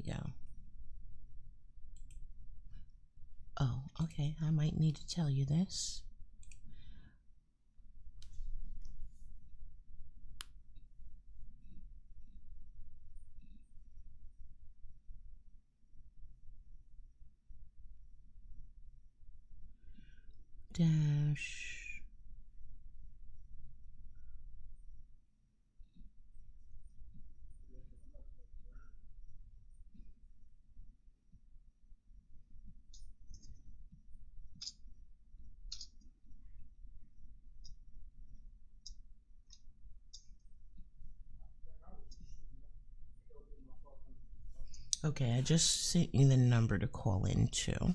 go. Oh, okay. I might need to tell you this. Dash. Okay, I just sent you the number to call in to.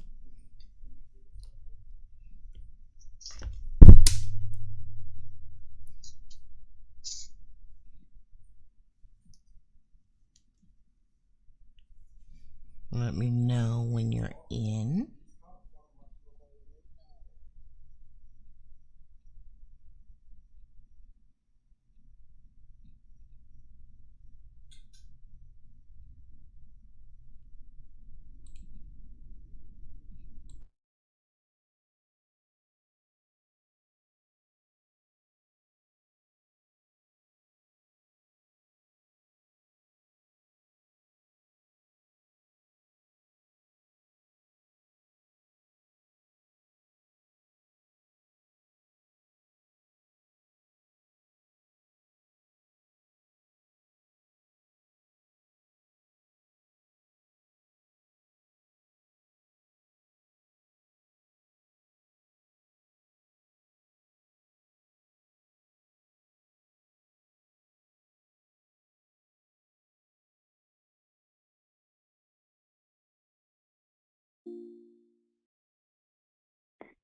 Let me know when you're in.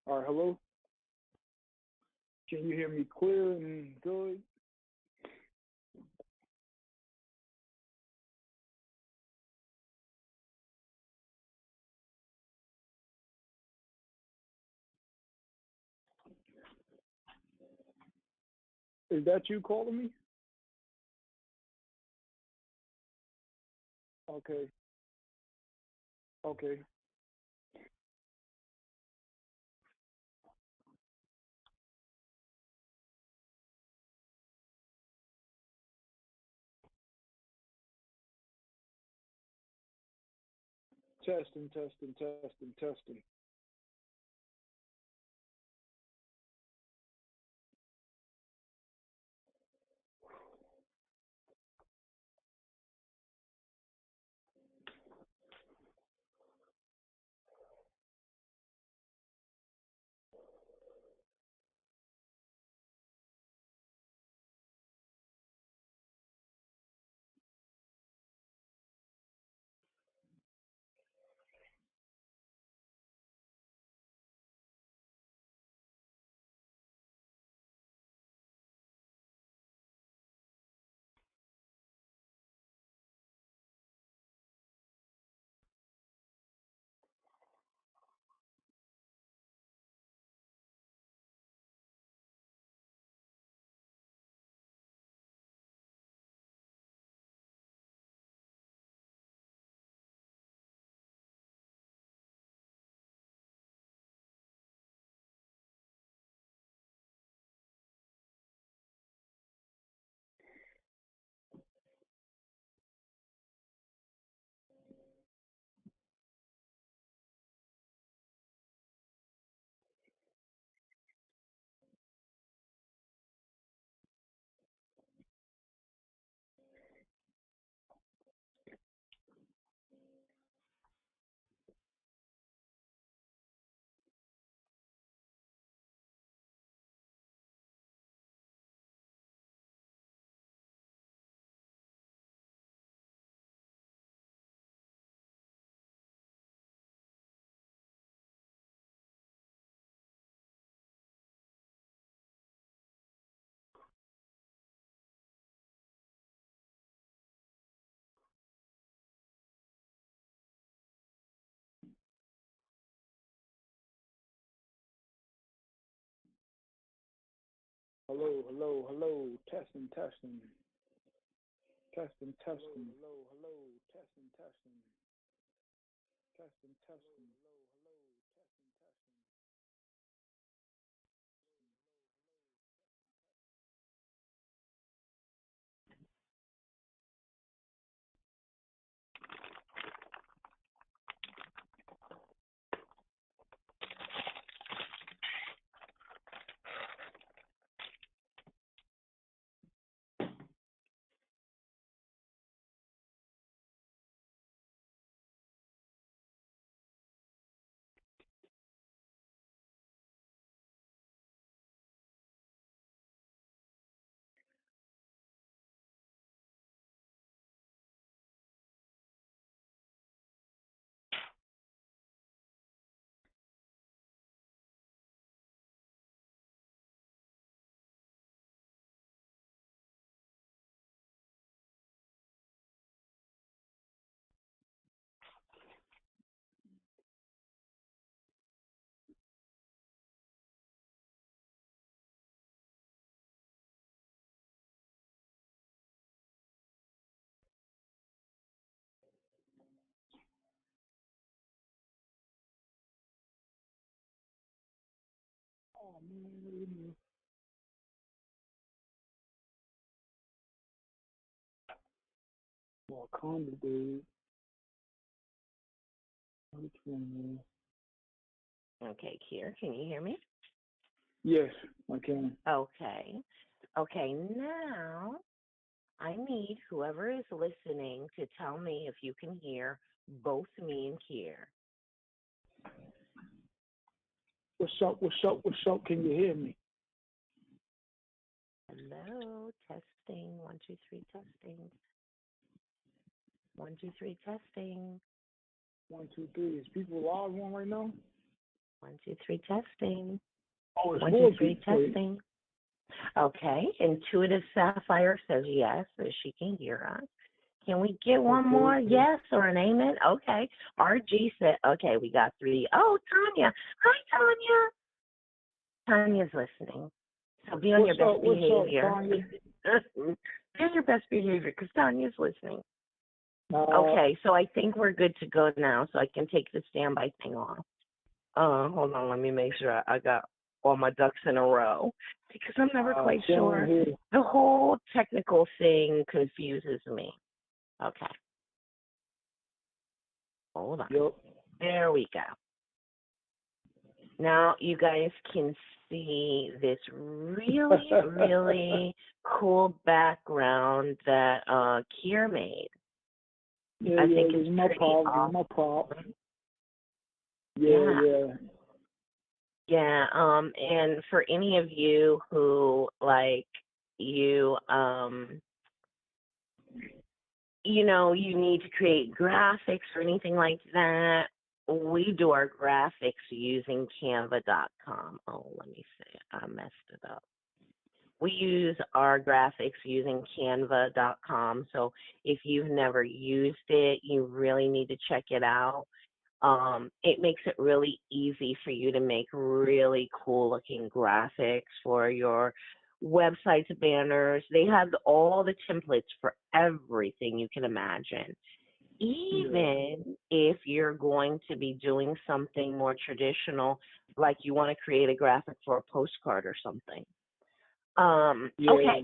All right, hello. Can you hear me clear and good? Is that you calling me? Okay. Okay. Testing, testing, testing, testing. Hello, hello, hello. Testing, testing. Testing, testing. Hello, testing, testing. Testing, testing. Oh man, Wakanda, dude. Which one, Okay, Kier, can you hear me? Yes, I can. Okay. Okay, now I need whoever is listening to tell me if you can hear both me and Kier. What's up? What's up? What's up? Can you hear me? Hello, testing. 1, 2, 3, testing. 1, 2, 3, testing. 1, 2, 3. Is people live on right now? 1, 2, 3, testing. Oh, it's 1, more 2, 3, people. testing. Okay, Intuitive Sapphire says yes, so she can hear us. Can we get one more yes or an amen? Okay. RG said, okay, we got 3. Oh, Tanya. Hi, Tanya. Tanya's listening. So be on your best behavior. Be on your best behavior because Tanya's listening. Okay, so I think we're good to go now, so I can take the standby thing off. Hold on, let me make sure I got all my ducks in a row because I'm never quite sure. The whole technical thing confuses me. Okay. Hold on. Yep. There we go. Now you guys can see this really, really cool background that Kier made. Yeah, I think it's it's my pretty problem. awesome. My problem. Yeah. Yeah, and for any of you who you need to create graphics or anything like that, we do our graphics using canva.com. Oh, let me see. I messed it up. We use our graphics using canva.com. So if you've never used it, you really need to check it out. It makes it really easy for you to make really cool looking graphics for your websites, banners. They have all the templates for everything you can imagine. Even if you're going to be doing something more traditional, like you want to create a graphic for a postcard or something. Okay.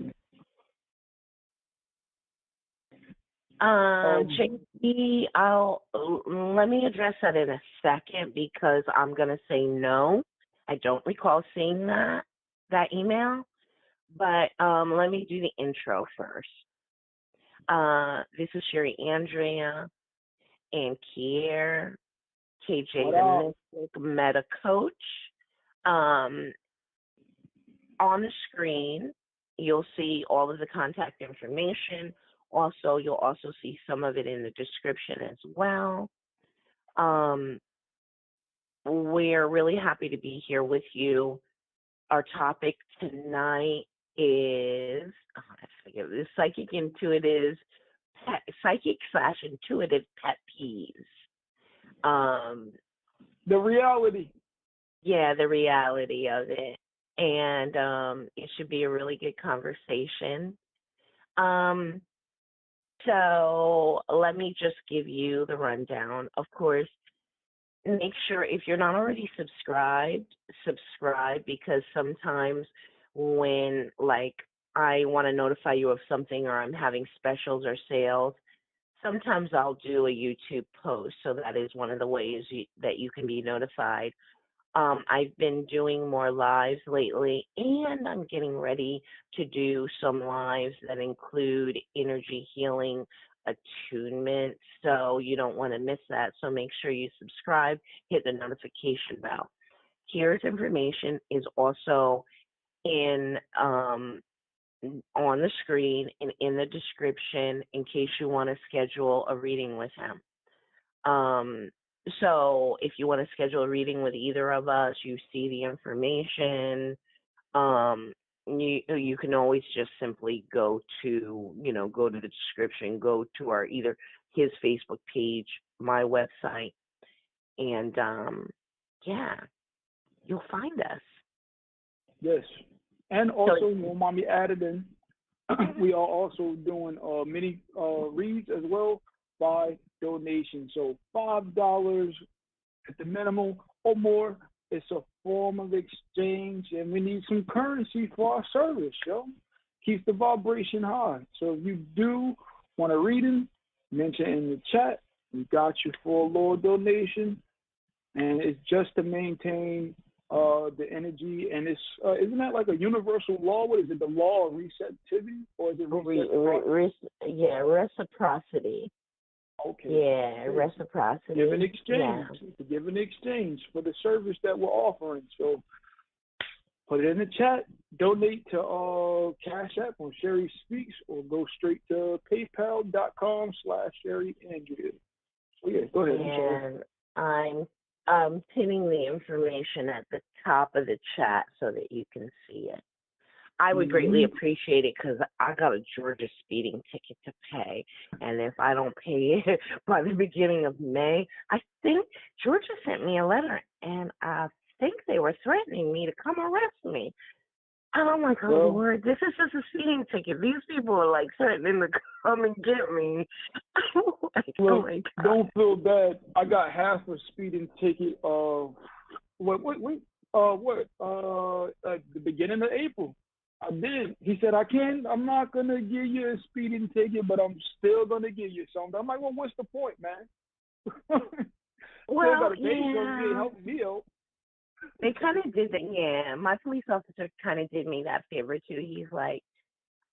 JP, let me address that in a second because I'm going to say no. I don't recall seeing that email, but let me do the intro first. This is Sherry Andrea and Kier, KJ the Mystic Meta Coach. On the screen, you'll see all of the contact information. Also, you'll also see some of it in the description as well. We're really happy to be here with you. Our topic tonight is psychic/intuitive pet peeves. The reality. Yeah, the reality of it. And it should be a really good conversation. So let me just give you the rundown. Of course, make sure if you're not already subscribed, subscribe, because sometimes when like I want to notify you of something or I'm having specials or sales, sometimes I'll do a YouTube post. So that is one of the ways that you can be notified. I've been doing more lives lately, and I'm getting ready to do some lives that include energy healing attunement. So you don't want to miss that. So make sure you subscribe, hit the notification bell. Here's information is also in on the screen and in the description in case you want to schedule a reading with him. So if you want to schedule a reading with either of us, you see the information. You can always just simply go to, go to the description, go to our either his Facebook page, my website, and yeah, you'll find us. Yes. And also, you know, mommy added in, we are also doing mini reads as well by donation. So $5 at the minimum or more. It's a form of exchange, and we need some currency for our service, yo. Keeps the vibration high. So if you do want a reading, mention in the chat. We got you for a lower donation, and it's just to maintain the energy. And it's isn't that like a universal law? What is it? The law of receptivity, or is it reciprocity? Okay. Yeah, reciprocity. Give an exchange. Yeah. Give an exchange for the service that we're offering. So put it in the chat. Donate to Cashapp on Sherry Speaks, or go straight to paypal.com/SherryAndrea. So yeah, go ahead. And I'm pinning the information at the top of the chat so that you can see it. I would greatly appreciate it because I got a Georgia speeding ticket to pay. And if I don't pay it by the beginning of May, I think Georgia sent me a letter, and I think they were threatening me to come arrest me. And I'm like, oh, Lord, this is just a speeding ticket. These people are like threatening to come and get me. Don't feel bad. I got half a speeding ticket of the beginning of April. I did. He said, I'm not going to give you a speeding ticket, but I'm still going to give you something. I'm like, well, what's the point, man? Well, pay you help me out. They kind of did that. Yeah, my police officer kind of did me that favor, too. He's like,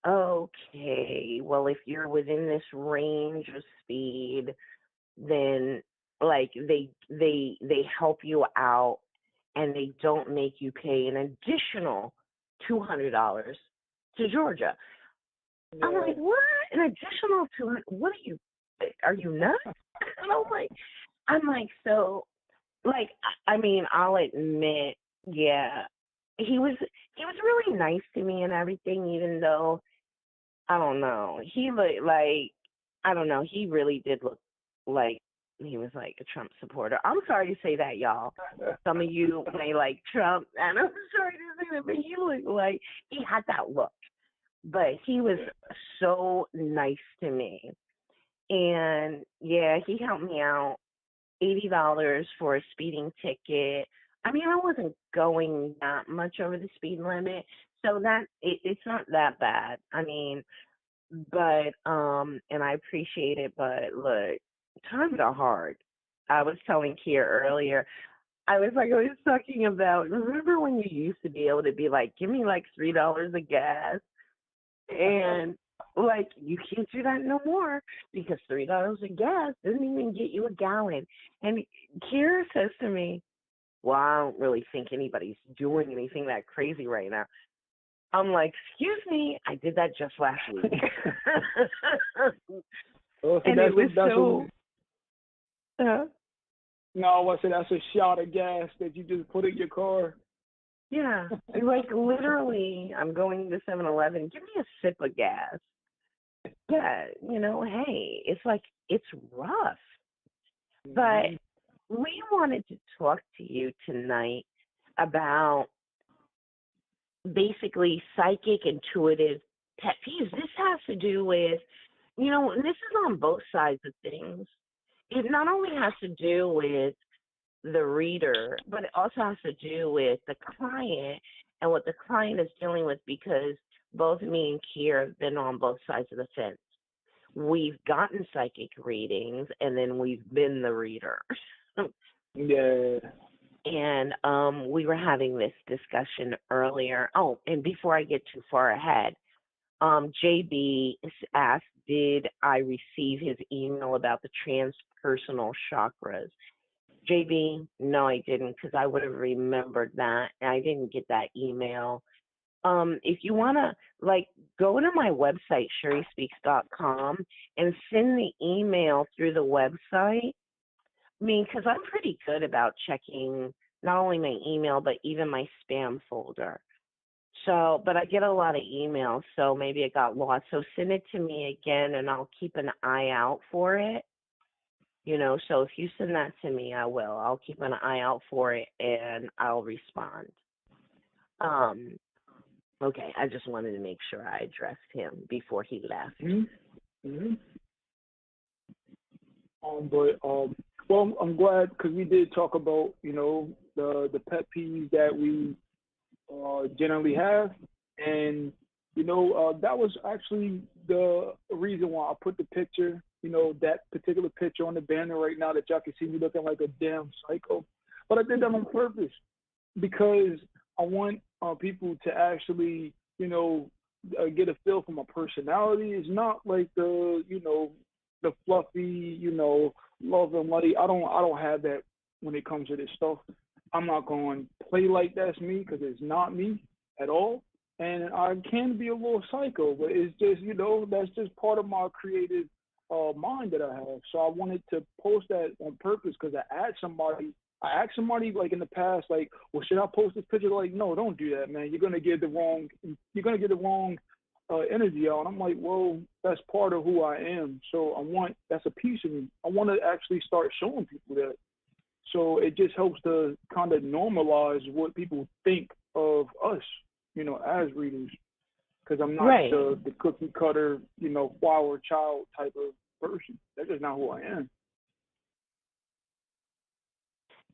okay, well, if you're within this range of speed, then, like, they help you out, and they don't make you pay an additional $200 to Georgia. Yeah. I'm like, what? An additional $200? What are you nuts? And I'm like, so, like, I mean, I'll admit, yeah, he was really nice to me and everything, even though, I don't know, he looked like, I don't know, he really did look like he was like a Trump supporter. I'm sorry to say that, y'all. Some of you may like Trump, and I'm sorry to say that, but he looked like he had that look. But he was so nice to me. And, yeah, he helped me out. $80 for a speeding ticket. I mean, I wasn't going that much over the speed limit, so that it's not that bad. I mean, but and I appreciate it, but look, times are hard. I was telling Kia earlier, I was talking about, remember when you used to be able to be like, give me like $3 of gas? And like, you can't do that no more because $3 of gas doesn't even get you a gallon. And Kira says to me, well, I don't really think anybody's doing anything that crazy right now. I'm like, excuse me, I did that just last week. And it was so... No, I said that's a shot of gas that you just put in your car. Yeah, like literally, I'm going to 7-Eleven, give me a sip of gas. Yeah, hey, it's like, it's rough. But we wanted to talk to you tonight about basically psychic, intuitive pet peeves. This has to do with, and this is on both sides of things. It not only has to do with the reader, but it also has to do with the client and what the client is dealing with, because both me and Kier have been on both sides of the fence. We've gotten psychic readings, and then we've been the reader. Yeah. And we were having this discussion earlier. Oh, and before I get too far ahead, JB asked, did I receive his email about the transpersonal chakras? JB, no, I didn't, because I would have remembered that. I didn't get that email. If you want to, go to my website, sherryspeaks.com, and send the email through the website. I mean, because I'm pretty good about checking not only my email, but even my spam folder. So, but I get a lot of emails, so maybe it got lost. So send it to me again, and I'll keep an eye out for it. So if you send that to me, I will. I'll keep an eye out for it, and I'll respond. Okay, I just wanted to make sure I addressed him before he left. Mm-hmm. Well, I'm glad, because we did talk about, the pet peeves that we generally have, and that was actually the reason why I put the picture, that particular picture on the banner right now, that y'all can see me looking like a damn psycho. But I did that on purpose, because I want people to actually, get a feel for my personality. It's not like the fluffy, love and light. I don't have that when it comes to this stuff. I'm not going to play like that's me, because it's not me at all. And I can be a little psycho, but it's just, that's just part of my creative mind that I have. So I wanted to post that on purpose, because I asked somebody like in the past, like, well, should I post this picture? Like, no, don't do that, man. You're gonna get the wrong energy out. And I'm like, well, that's part of who I am. So that's a piece of me. I want to actually start showing people that. So it just helps to kind of normalize what people think of us, as readers. Because I'm not the cookie cutter, flower child type of person. That's just not who I am.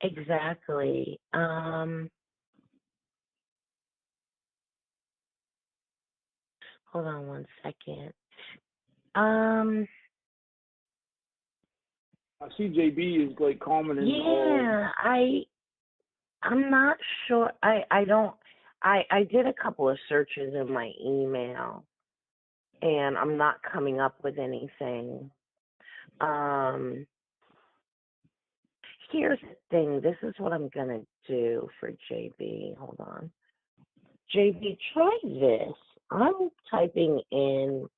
Exactly. Hold on one second. I see JB is like commenting. Yeah, I'm not sure. I don't. I did a couple of searches in my email, and I'm not coming up with anything. Here's the thing. This is what I'm gonna do for JB. Hold on. JB, try this. I'm typing in.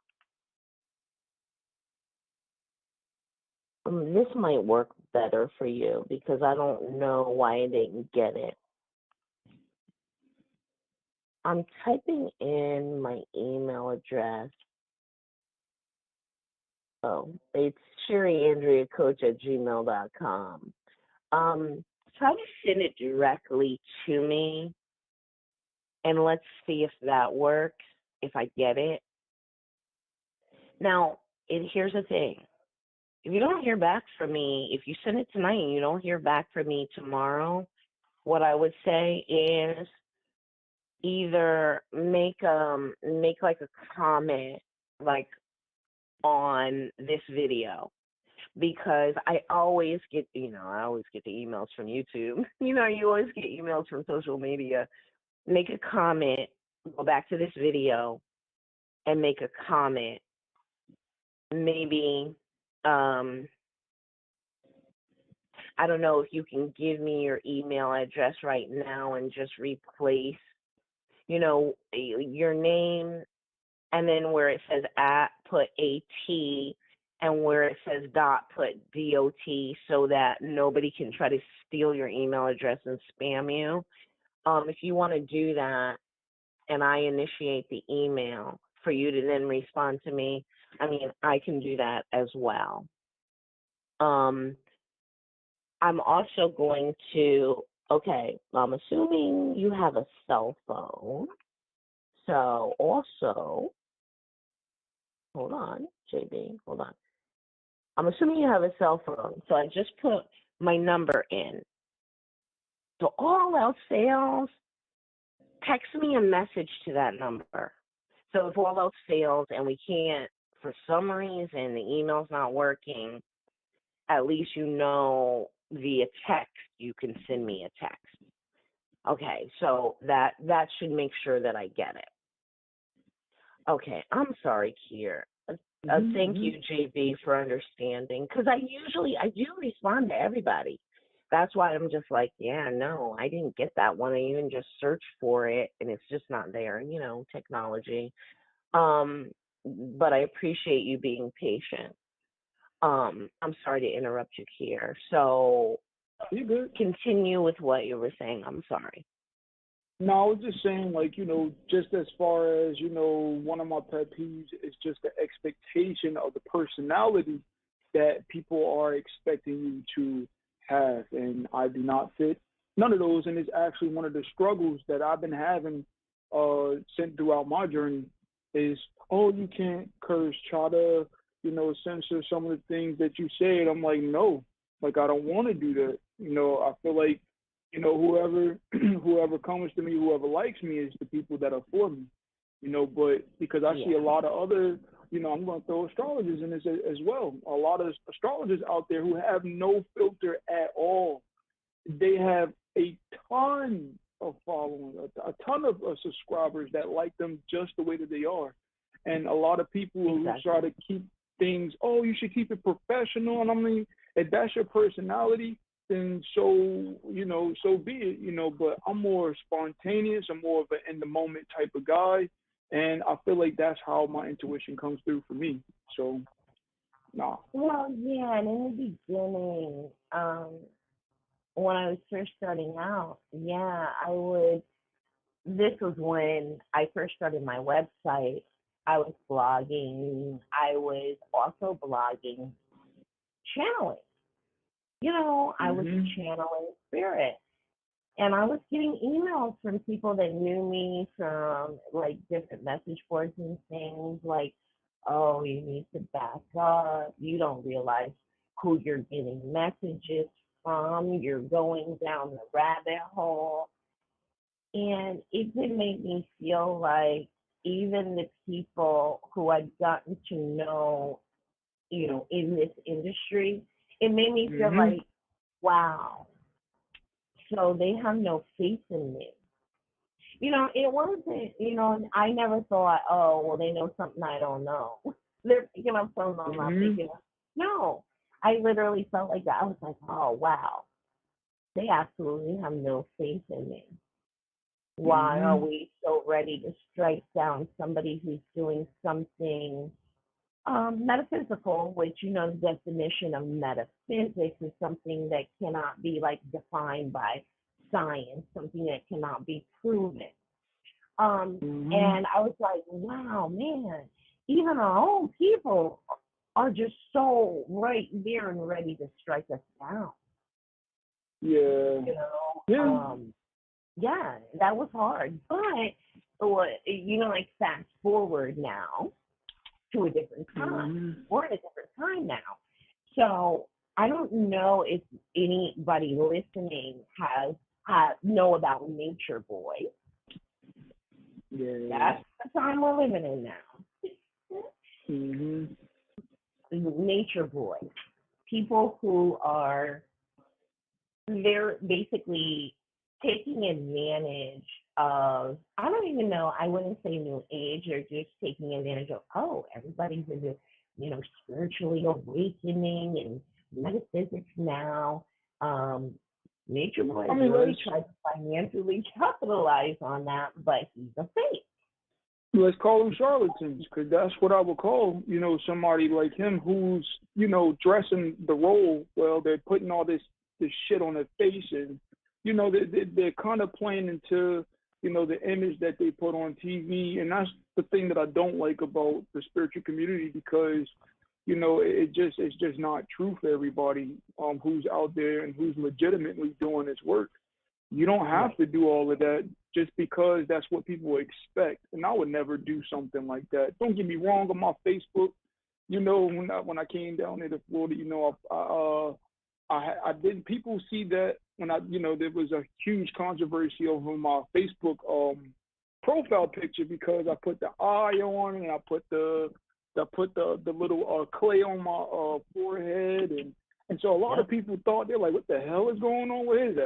This might work better for you, because I don't know why I didn't get it. I'm typing in my email address. Oh, it's sherryandreacoach@gmail.com. Try to send it directly to me, and let's see if that works, if I get it. Now, here's the thing. If you don't hear back from me, if you send it tonight and you don't hear back from me tomorrow, what I would say is either make like a comment, like, on this video, because I always get the emails from YouTube. You always get emails from social media. Make a comment, go back to this video and make a comment. Maybe, I don't know if you can give me your email address right now and just replace, your name, and then where it says at, put AT, and where it says dot, put DOT, so that nobody can try to steal your email address and spam you. If you want to do that, and I initiate the email for you to then respond to me, I can do that as well. I'm also going to, I'm assuming you have a cell phone. So also, hold on, JB. Hold on. I'm assuming you have a cell phone, so I just put my number in. So all else fails, text me a message to that number. So if all else fails and we can't, for some reason, the email's not working, at least you know via text you can send me a text. Okay, so that should make sure that I get it. Okay, I'm sorry, Kier. Thank you, JB, for understanding. Because I do respond to everybody. That's why I'm just like, yeah, no, I didn't get that one. I even just searched for it, and it's just not there. You know, technology. But I appreciate you being patient. I'm sorry to interrupt you, Kier. So You good? continue with what you were saying. I'm sorry. No, I was just saying, like, just as far as, one of my pet peeves is just the expectation of the personality that people are expecting you to have. And I do not fit none of those. And it's actually one of the struggles that I've been having since throughout my journey is, oh, you can't curse, try to, censor some of the things that you said. I'm like, no, like, I don't want to do that. I feel like whoever whoever comes to me, whoever likes me is the people that are for me, but because I see a lot of other, I'm going to throw astrologers in this as well. A lot of astrologers out there who have no filter at all. They have a ton of following, a ton of subscribers that like them just the way that they are. And a lot of people who try to keep things, oh, you should keep it professional. And I mean, if that's your personality, then so be it, but I'm more spontaneous. I'm more of an in the moment type of guy. And I feel like that's how my intuition comes through for me. So, nah. Well, yeah, and in the beginning, when I was first starting out, yeah, this was when I first started my website. I was blogging. I was also blogging, channeling. I was channeling spirit. And I was getting emails from people that knew me from like different message boards and things like, oh, you need to back up. You don't realize who you're getting messages from. You're going down the rabbit hole. And it did make me feel like even the people who I'd gotten to know, in this industry, it made me feel like, wow, so they have no faith in me. It wasn't, I never thought, oh, well, they know something I don't know. They're picking up something I'm not picking up. No, I literally felt like that. I was like, oh, wow, they absolutely have no faith in me. Why are we so ready to strike down somebody who's doing something metaphysical, which, the definition of metaphysics is something that cannot be like defined by science, something that cannot be proven. And I was like, wow, man, even our own people are just so right there and ready to strike us down. Yeah. Yeah, that was hard. But, like fast forward now to a different time. We're at a different time now. So I don't know if anybody listening has know about Nature Boy. Yeah. That's the time we're living in now. Nature Boy. People who they're basically taking advantage of, I don't even know, I wouldn't say new age, or just taking advantage of, oh, everybody's into, spiritually awakening and metaphysics now. Nature Boy really tried to financially capitalize on that, but he's a fake. Let's call them charlatans, because that's what I would call, somebody like him who's, dressing the role. Well, they're putting all this shit on their face, and, they're kind of playing into, the image that they put on TV. And that's the thing that I don't like about the spiritual community, because, it's just not true for everybody who's out there and who's legitimately doing this work. You don't have to do all of that just because that's what people expect. And I would never do something like that. Don't get me wrong, on my Facebook, when I came down there to Florida, I didn't people see that when there was a huge controversy over my Facebook profile picture because I put the eye on and I put the little clay on my forehead and so a lot of people thought they're like, what the hell is going on with his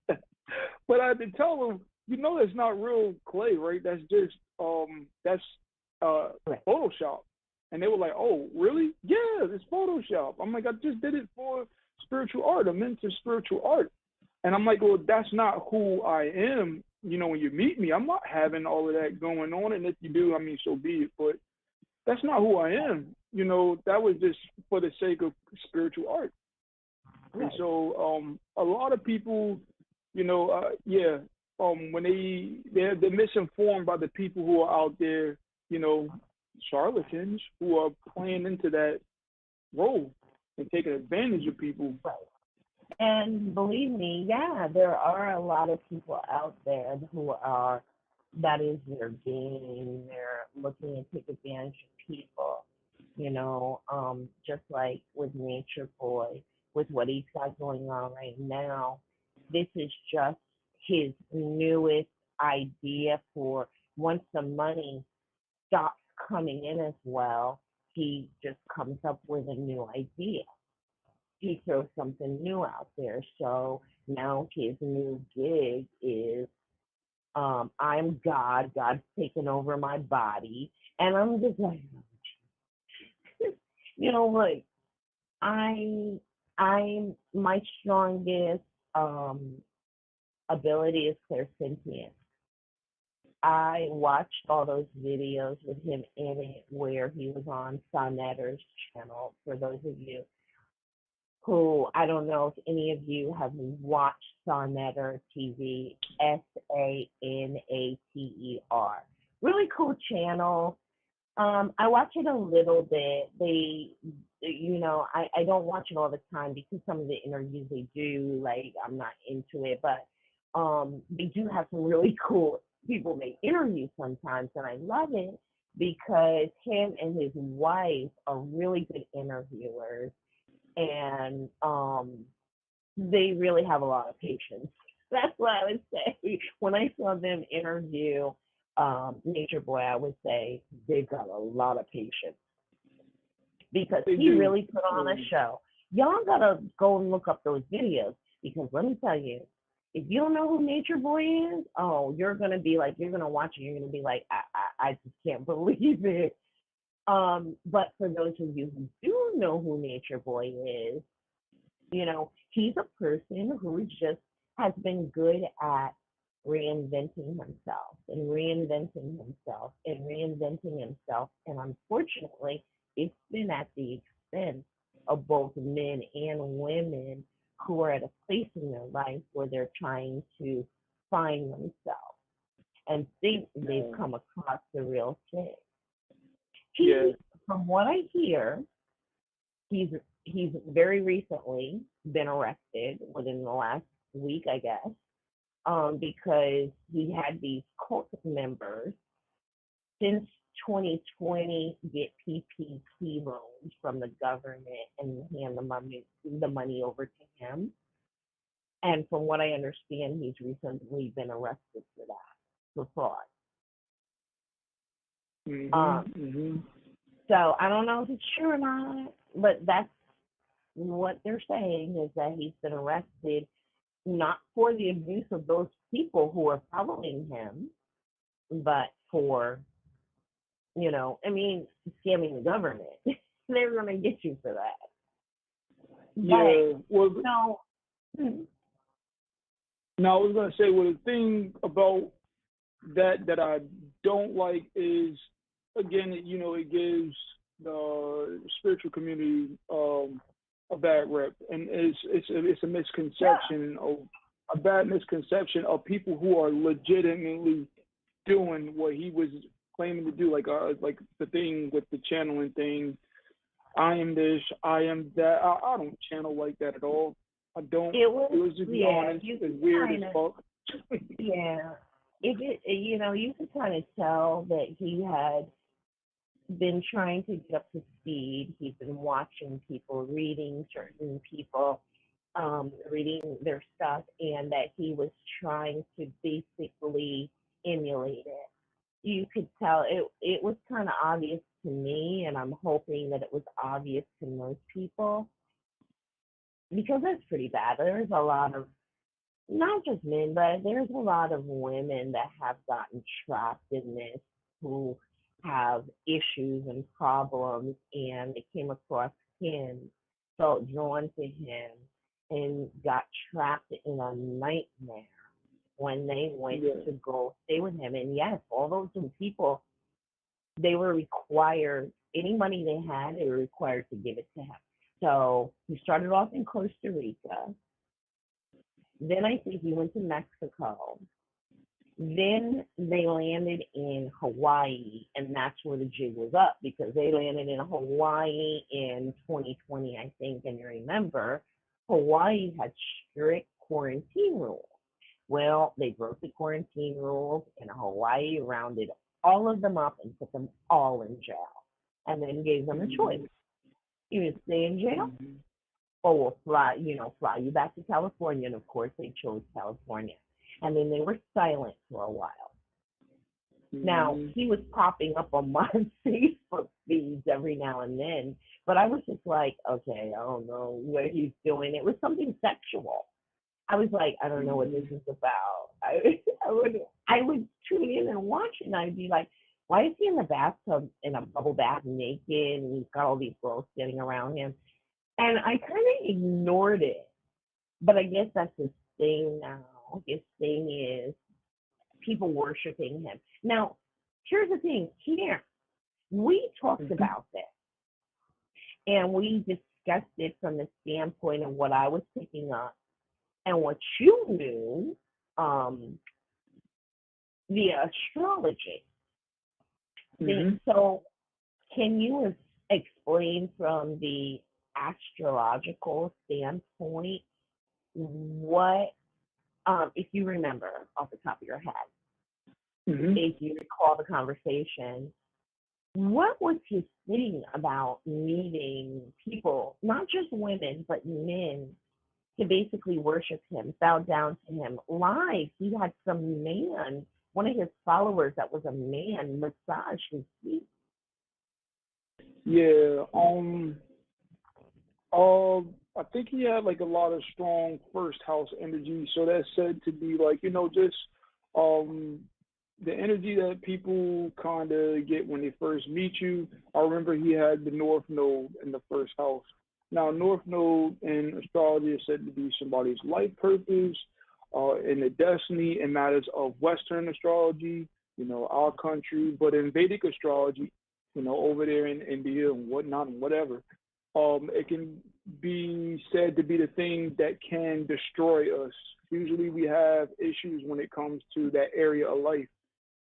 ass? But I had to tell them, that's not real clay, right? That's just that's Photoshop. And they were like, oh, really? Yeah, it's Photoshop. I'm like, I just did it for spiritual art. I'm into spiritual art. And I'm like, well, that's not who I am. When you meet me, I'm not having all of that going on. And if you do, I mean, so be it. But that's not who I am. That was just for the sake of spiritual art. Right. And so a lot of people, when they're misinformed by the people who are out there, charlatans who are playing into that role and taking advantage of people. Right. And believe me, there are a lot of people out there that is their game. They're looking to take advantage of people, just like with Nature Boy, with what he's got going on right now. This is just his newest idea for once the money stops coming in as well, he just comes up with a new idea. He throws something new out there. So now his new gig is I'm God, God's taken over my body. And I'm just like, like I'm my strongest ability is clairsentience. I watched all those videos with him in it where he was on Sonetter's channel. For those of you who, I don't know if any of you have watched Sonetter TV, Sanater. Really cool channel. I watch it a little bit. I don't watch it all the time because some of the interviews they do, like, I'm not into it, but they do have some really cool people make interviews sometimes, and I love it because him and his wife are really good interviewers, and they really have a lot of patience. That's what I would say. When I saw them interview Nature Boy, I would say they've got a lot of patience because he really put on a show. Y'all gotta go and look up those videos because let me tell you, if you don't know who Nature Boy is, you're gonna be like, you're gonna watch it, you're gonna be like, I just can't believe it. But for those of you who do know who Nature Boy is, he's a person who just has been good at reinventing himself and reinventing himself and reinventing himself. And unfortunately, it's been at the expense of both men and women who are at a place in their life where they're trying to find themselves and think they've come across the real thing. From what I hear, he's very recently been arrested within the last week, I guess, because he had these cult members since 2020 get PPP loans from the government and hand the money over to him. And from what I understand, he's recently been arrested for that, for fraud. So I don't know if it's true or not, but that's what they're saying is that he's been arrested not for the abuse of those people who are following him, but for, scamming the government. They're going to get you for that. Yeah. Now, I was going to say, the thing about that I don't like is, again, it gives the spiritual community a bad rep, and it's a misconception a bad misconception of people who are legitimately doing what he was claiming to do, like the thing with the channeling thing. I am this, I am that. I don't channel like that at all. I don't. It was just honest. It's weird as fuck. Yeah. You could kind of tell that he had been trying to get up to speed. He's been watching people, reading certain people, reading their stuff, and that he was trying to basically emulate it. You could tell it was kind of obvious to me, and I'm hoping that it was obvious to most people because that's pretty bad. There's a lot of not just men, but there's a lot of women that have gotten trapped in this who have issues and problems, and they came across him, felt drawn to him, and got trapped in a nightmare when they went Yeah. to go stay with him. And yes, all those people, they were required, any money they had, they were required to give it to him. So he started off in Costa Rica. Then I think he went to Mexico. Then they landed in Hawaii, and that's where the jig was up because they landed in Hawaii in 2020, I think. And you remember, Hawaii had strict quarantine rules. Well, they broke the quarantine rules, and Hawaii rounded all of them up and put them all in jail, and then gave them a choice: you stay in jail, Mm-hmm. or we'll fly you back to California. And of course, they chose California. And then they were silent for a while. Now, Mm-hmm. he was popping up on my Facebook feeds every now and then, but I was just like, okay, I don't know what he's doing. It was something sexual. I was like, I don't know what this is about. I would tune in and watch it, and I'd be like, why is he in the bathtub in a bubble bath naked, and he's got all these girls standing around him? And I kind of ignored it, but I guess that's his thing now. His thing is people worshiping him. Now, here's the thing here. We talked Mm-hmm. about this and we discussed it from the standpoint of what I was picking up and what you knew, um, via astrology. Mm-hmm. So, can you explain from the astrological standpoint what, if you remember off the top of your head, Mm-hmm. if you recall the conversation, what was his thing about needing people, not just women, but men, to basically worship him, bow down to him live? He had some man, one of his followers that was a man, massage his feet. Yeah. I think he had like a lot of strong first house energy. So that's said to be like, just um the energy that people kind of get when they first meet you. I remember he had the North Node in the first house. Now, North Node in astrology is said to be somebody's life purpose, in the destiny and matters of Western astrology, our country. But in Vedic astrology, over there in India and whatnot and whatever, it can be said to be the thing that can destroy us. Usually we have issues when it comes to that area of life.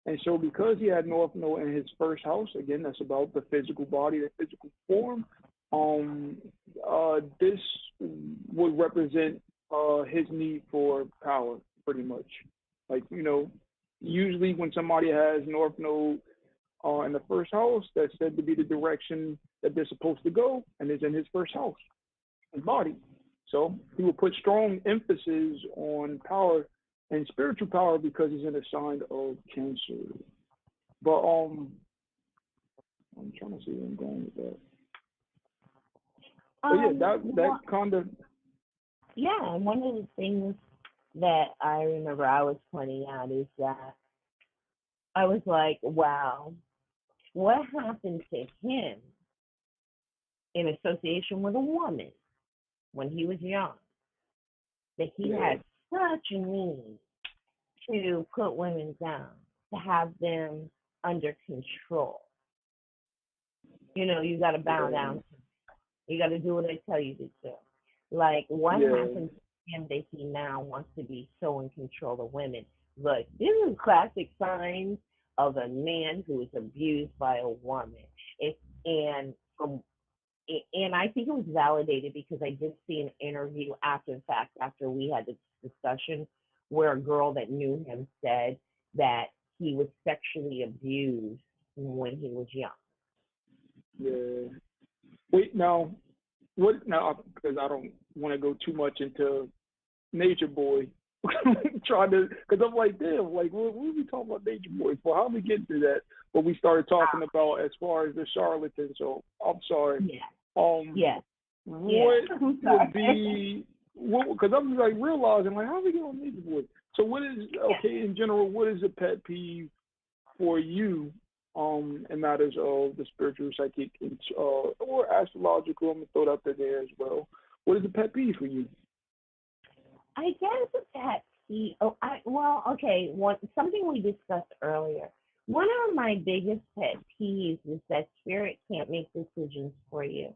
And so because he had North Node in his first house, again, that's about the physical body, the physical form, um, this would represent his need for power, pretty much. Like, usually when somebody has North Node in the first house, that's said to be the direction that they're supposed to go, and is in his first house, his body. So he will put strong emphasis on power and spiritual power because he's in a sign of Cancer. But I'm trying to see where I'm going with that. But yeah, that What, kind of. yeah, and one of the things that I remember I was pointing out is that I was like, wow, what happened to him in association with a woman when he was young, that he Yeah. had such a need to put women down, to have them under control. You got to bow Yeah. down. You got to do what I tell you to do. Like, what Yeah. happened to him that he now wants to be so in control of women? Look, this is classic signs of a man who is abused by a woman. It, and from and I think it was validated because I did see an interview after the fact, after we had this discussion, where a girl that knew him said that he was sexually abused when he was young. Yeah. Wait, now, what, now, because I don't want to go too much into Nature Boy. Trying to, because I'm like, damn, like, what are we talking about Nature Boy for? How we get to that? But we started talking about as far as the charlatan, so I'm sorry. Yeah, Um, yeah, yeah. what I'm would sorry. be, what, because I'm like realizing, like, how we get on Nature Boy? So, what is, Yeah. okay, in general, what is a pet peeve for you in matters of the spiritual, psychic, and, or astrological? I'm gonna throw that there as well. What is a pet peeve for you? I guess a pet peeve. Oh, well, okay. One something we discussed earlier. One of my biggest pet peeves is that spirit can't make decisions for you.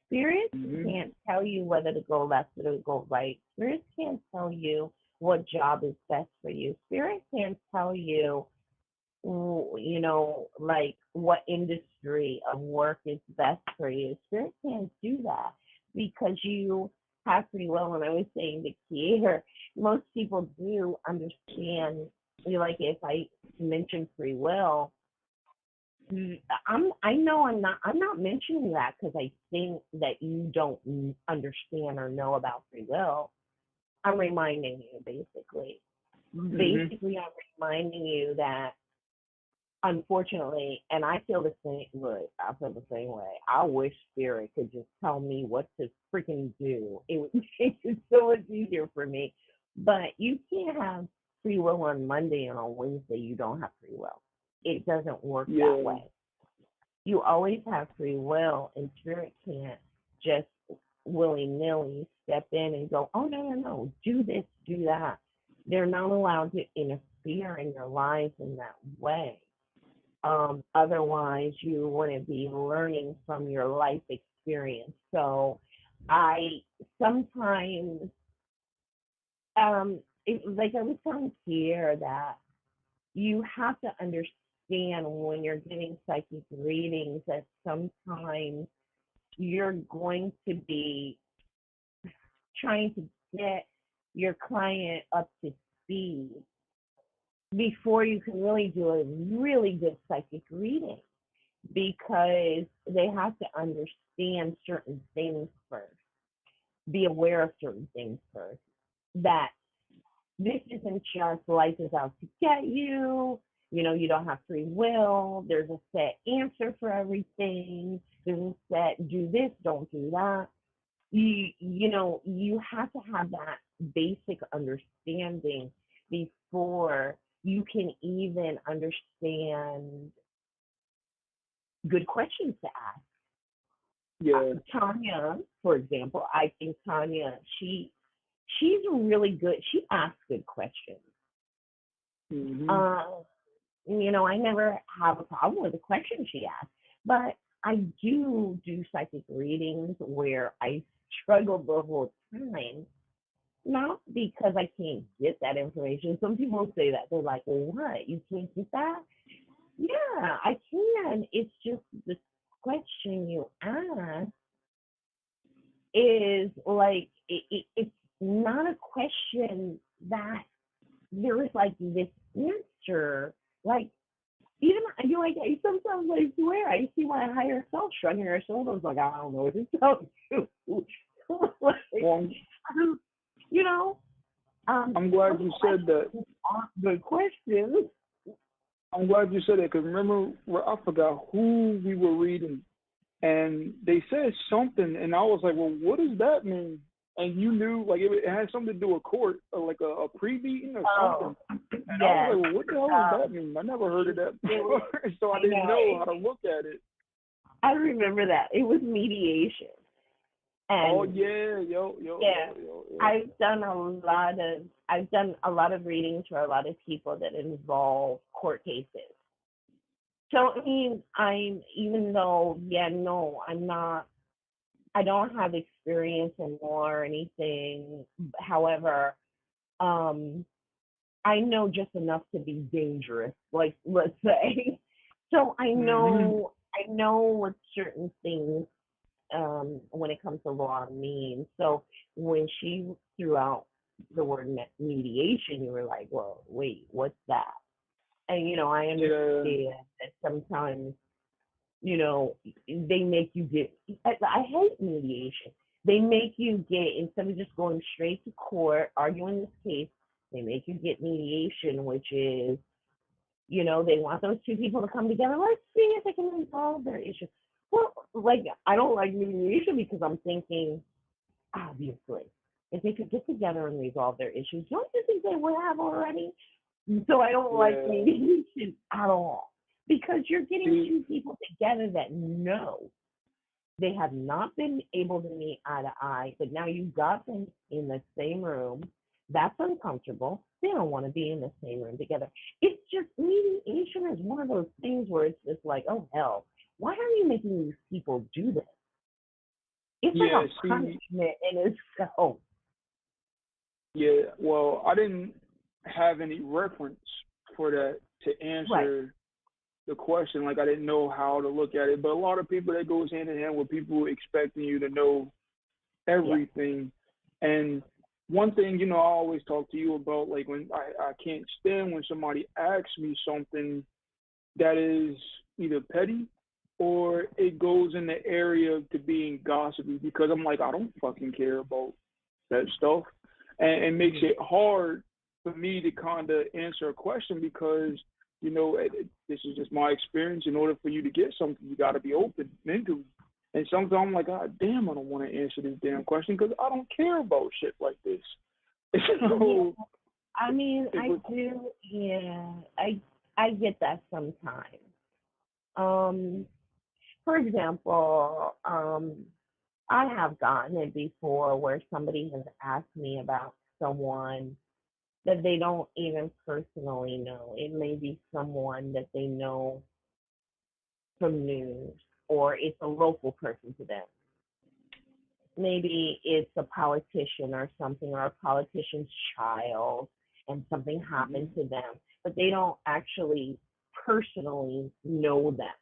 Spirits Hmm. can't tell you whether to go left or to go right. Spirits can't tell you what job is best for you. Spirit can't tell you, like what industry of work is best for you. Spirit can't do that because you have free will. And I was saying to Kier, most people do understand. Like if I mention free will, I know I'm not mentioning that because I think that you don't understand or know about free will. I'm reminding you basically. Hmm. Basically, I'm reminding you that unfortunately, and I feel the same way. I feel the same way. I wish spirit could just tell me what to freaking do. It would make it so much easier for me. But you can't have free will on Monday and on Wednesday you don't have free will. It doesn't work that Yeah. way. You always have free will, and spirit can't just willy nilly step in and go, oh, no, no, no, do this, do that. They're not allowed to interfere in your life in that way. Otherwise, you wouldn't be learning from your life experience. So, I sometimes, like I was telling here, that you have to understand when you're getting psychic readings that sometimes you're going to be trying to get your client up to speed before you can really do a really good psychic reading because they have to understand certain things first, be aware of certain things first. That this isn't just life is out to get you. You don't have free will. There's a set answer for everything. There's a set do this, don't do that. You have to have that basic understanding before you can even understand good questions to ask. Yeah. Tanya, for example, I think Tanya, she's really good. She asks good questions. Hmm. Uh, I never have a problem with the question she asks, but I do psychic readings where I struggle the whole time. Not because I can't get that information. Some people say that they're like, well, "What? You can't get that?" Yeah, I can. It's just the question you ask is like it's not a question that there is like this answer. Like even like I sometimes I swear I see my higher self shrugging her shoulders like I don't know what to tell you. Like, Well, um, you know, I'm glad some you said that. questions aren't good questions. I'm glad you said that because remember, I forgot who we were reading, and they said something, and I was like, "Well, what does that mean?" And you knew, like, it had something to do with court, or like a pre-meeting or Oh, something. And I was yes. like, "Well, what the hell does that Um, mean? I never heard of that it was, before, so I I didn't know. know how to look at it." I remember that. It was mediation. Oh And yeah, yo, yo, yeah, yo, yo, yo. I've done a lot of readings for a lot of people that involve court cases. So I mean, I'm even though yeah, no, I'm not. I don't have experience in law or anything. However, um, I know just enough to be dangerous. Like let's say, so Hmm. I know what certain things when it comes to law mean. So when she threw out the word mediation, you were like, well, wait, what's that? And I Yeah. understand that sometimes They make you get, I hate mediation. They make you get, instead of just going straight to court, arguing this case, they make you get mediation, which is, they want those two people to come together. Let's see if they can resolve their issue. Well, like, I don't like mediation because I'm thinking, obviously, if they could get together and resolve their issues, don't you think they would have already? So I don't like Yeah. mediation at all because you're getting See, two people together that know they have not been able to meet eye to eye, but now you got them in the same room. That's uncomfortable. They don't want to be in the same room together. It's just mediation is one of those things where it's just like, oh hell, why are you making these people do this? It's like yeah, a see, punishment in itself. yeah. Well, I didn't have any reference for that to Right. answer the question. Like I didn't know how to look at it. But a lot of people that goes hand in hand with people expecting you to know Yeah. everything. And one thing, I always talk to you about, like when I can't stand when somebody asks me something that is either petty or it goes in the area to being gossipy because I'm like, I don't fucking care about that stuff. And it makes Mhm. it hard for me to kind of answer a question because, this is just my experience. In order for you to get something, you got to be open mentally. And sometimes I'm like, God damn, I don't want to answer this damn question because I don't care about shit like this. Yeah. So, I mean, it I was, do. Yeah. I get that sometimes. Um, for example, I have gotten it before where somebody has asked me about someone that they don't even personally know. It may be someone that they know from news, or it's a local person to them. Maybe it's a politician or something, or a politician's child, and something happened mhm, to them, but they don't actually personally know them.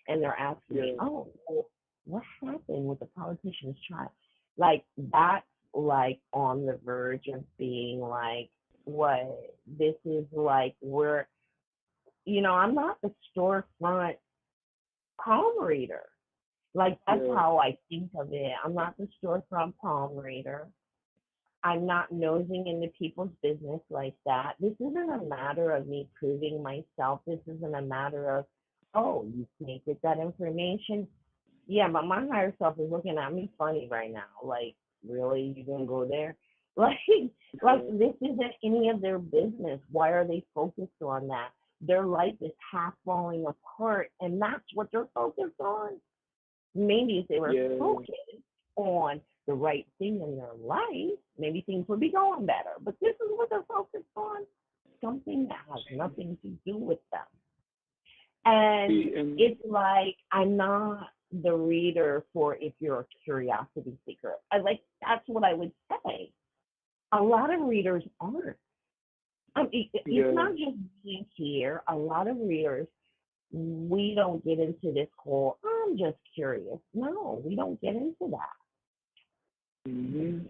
And they're asking me, yeah, oh, well, what happened with the politician's child? Like, that's like on the verge of being like, what? This is like, I'm not the storefront palm reader. Like, that's yeah, how I think of it. I'm not the storefront palm reader. I'm not nosing into people's business like that. This isn't a matter of me proving myself. This isn't a matter of, oh, you can't get that information. Yeah, but my higher self is looking at me funny right now. Like, really, you gonna go there? Like, like yeah, this isn't any of their business. Why are they focused on that? Their life is half falling apart, and that's what they're focused on. Maybe if they were yeah. focused on the right thing in their life, maybe things would be going better. But this is what they're focused on, something that has nothing to do with them. And See, and it's like, I'm not the reader for if you're a curiosity seeker. I like, that's what I would say. A lot of readers aren't. It's yeah, not just me here. A lot of readers, we don't get into this whole, I'm just curious. No, we don't get into that. mhm.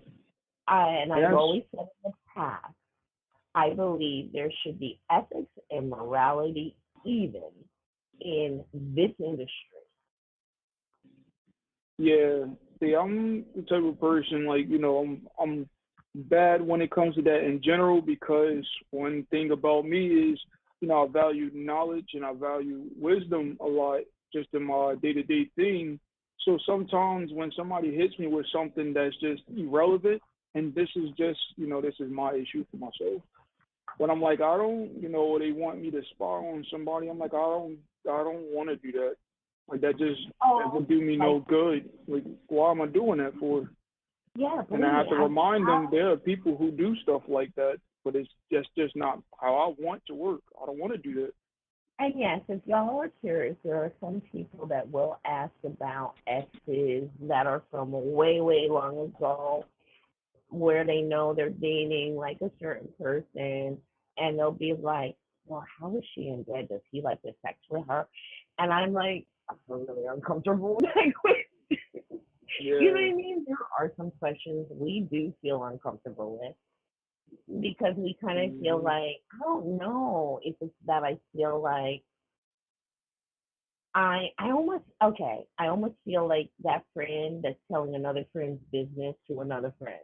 And And I've always said in the past, I believe there should be ethics and morality even in this industry. yeah. See, I'm the type of person like I'm bad when it comes to that in general because one thing about me is I value knowledge and I value wisdom a lot just in my day to day thing. So sometimes when somebody hits me with something that's just irrelevant, and this is just this is my issue for myself. But I'm like I don't they want me to spy on somebody. I'm like I don't want to do that. Like that Oh, would do me like, no good. Like why am I doing that for? yeah, And I believe me, have to remind them there are people who do stuff like that, but it's just not how I want to work. I don't want to do that. and yes, if y'all are curious, there are some people that will ask about exes that are from way, way long ago, where they know they're dating like a certain person, and they'll be like, well, how is she in bed? Does he like to sex with her? And I'm like, I'm really uncomfortable with that question. You know Yeah. what I mean? There are some questions we do feel uncomfortable with because we kind of feel Hmm. like, I don't know if it's that I feel like I almost okay. I almost feel like that friend that's telling another friend's business to another friend.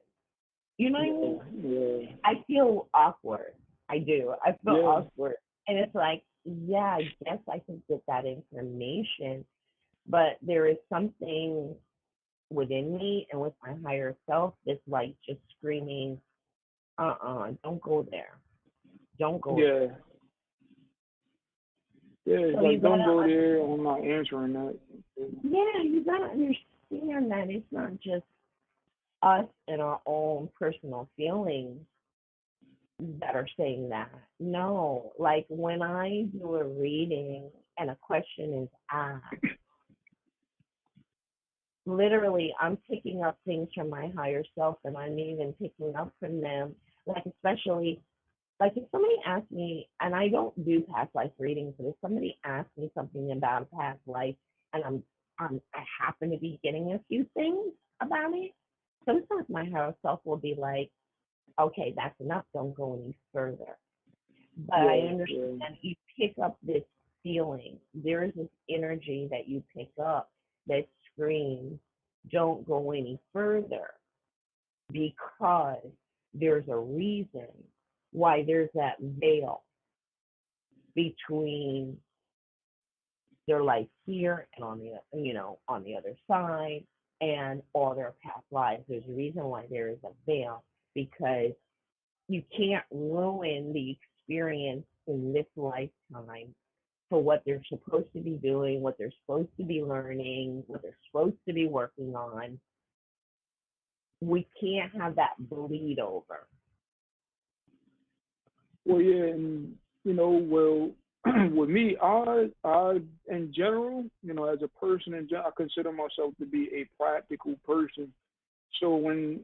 You know what I mean? Yeah, yeah, I feel awkward. I do. I feel yeah. awkward. And it's like, yeah, I guess I can get that information, but there is something within me and with my higher self that's like just screaming, don't go there. Don't go there. Yeah, yeah, it's So you like don't gotta, go there. I'm not answering that. yeah, you gotta understand that it's not just us and our own personal feelings that are saying that. No, like when I do a reading and a question is asked, literally I'm picking up things from my higher self and I'm even picking up from them. Like especially like if somebody asks me and I don't do past life readings, but if somebody asks me something about a past life and I happen to be getting a few things about it, sometimes my higher self will be like, okay, that's enough, don't go any further. But I Yeah, yeah. understand you pick up this feeling. There is this energy that you pick up that screams, don't go any further because there's a reason why there's that veil between their life here and on the on the other side and all their past lives. There's a reason why there is a veil because you can't ruin the experience in this lifetime for what they're supposed to be doing, what they're supposed to be learning, what they're supposed to be working on. We can't have that bleed over. Well, yeah, and well, with me, in general, as a person in general, I consider myself to be a practical person. So when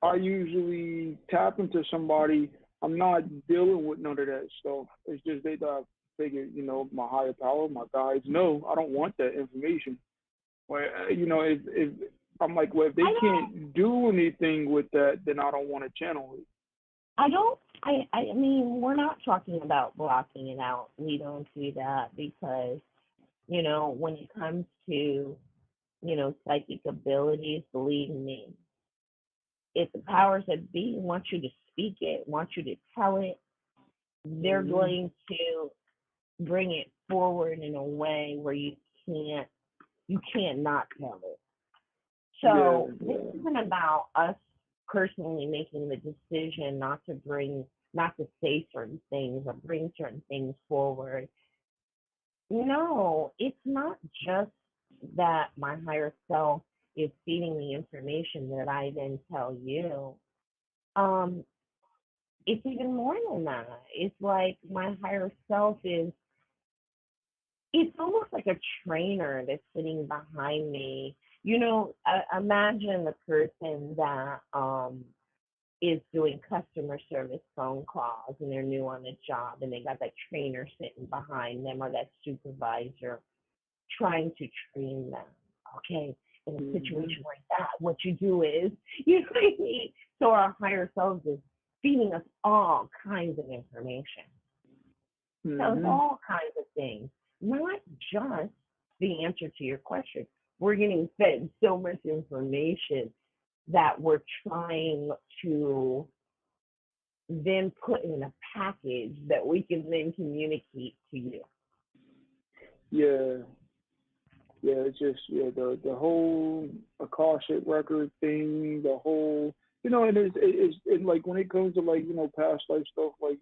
I usually tap into somebody, I'm not dealing with none of that stuff. It's just that I figure, my higher power, my guides know I don't want that information. Well, if I'm like, well, if they I don't can't do anything with that, then I don't want to channel it. I don't I mean we're not talking about blocking it out. We don't do that because, when it comes to, psychic abilities, believe me, if the powers that be want you to speak it, want you to tell it, they're Hmm. going to bring it forward in a way where can't you can't not tell it. Yeah, So this yeah. isn't about us personally making the decision not to say certain things or bring certain things forward. No, it's not just that my higher self is feeding the information that I then tell you. Um, it's even more than that. It's like my higher self is it's almost like a trainer that's sitting behind me. Imagine the person that is doing customer service phone calls and they're new on the job and they got that trainer sitting behind them or that supervisor trying to train them. Okay, in a Hmm. situation like that, what you do is you know what I mean? So our higher selves is feeding us all kinds of information. So it's Hmm. all kinds of things, not just the answer to your question. We're getting fed so much information that we're trying to then put in a package that we can then communicate to you. Yeah, yeah. It's just the whole Akashic record thing, the whole and it's like when it comes to like past life stuff, like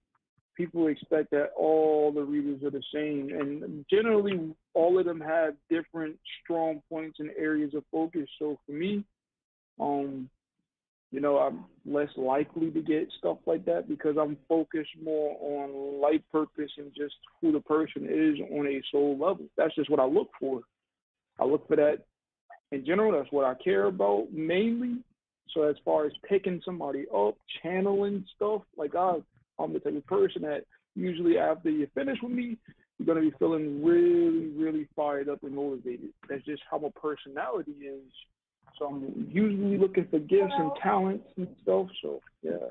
people expect that all the readers are the same, and generally all of them have different strong points and areas of focus. So for me, um, I'm less likely to get stuff like that because I'm focused more on life purpose and just who the person is on a soul level. That's just what I look for. I look for that in general. That's what I care about mainly. So as far as picking somebody up, channeling stuff, like I'm the type of person that usually after you finish with me, you're gonna be feeling really, really fired up and motivated. That's just how my personality is. So I'm usually looking for gifts and Well, talents and stuff. So yeah.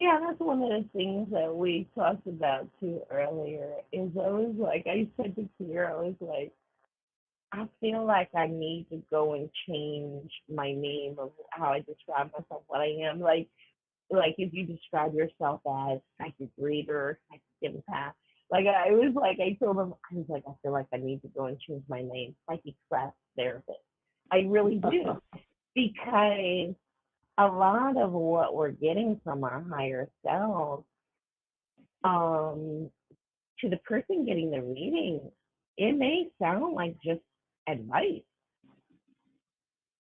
yeah, that's one of the things that we talked about too earlier. Is I was like, I said to Pierre, I was like, I feel like I need to go and change my name of how I describe myself, what I am. Like if you describe yourself as psychic reader, psychic empath, I was like, I told him, I was like, I feel like I need to go and change my name, psychic class therapist. I really do, because a lot of what we're getting from our higher selves, um, to the person getting the reading, it may sound like just advice,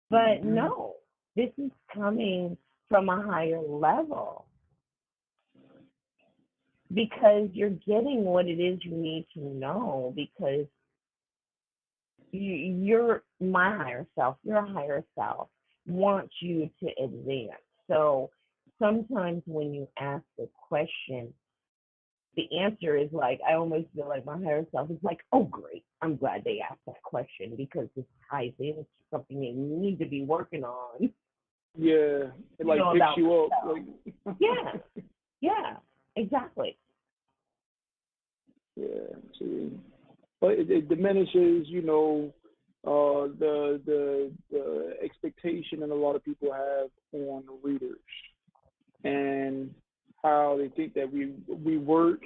but Mm-hmm. no, this is coming from a higher level because you're getting what it is you need to know because you're my higher self, your higher self wants you to advance. So sometimes when you ask a question, the answer is like, I almost feel like my higher self is like, oh, great. I'm glad they asked that question because this ties into something they need to be working on, Yeah, it you like know, picks about you up. themselves. Like, Yeah, yeah, exactly. yeah. See, but it diminishes, the expectation that a lot of people have on readers and how they think that we work.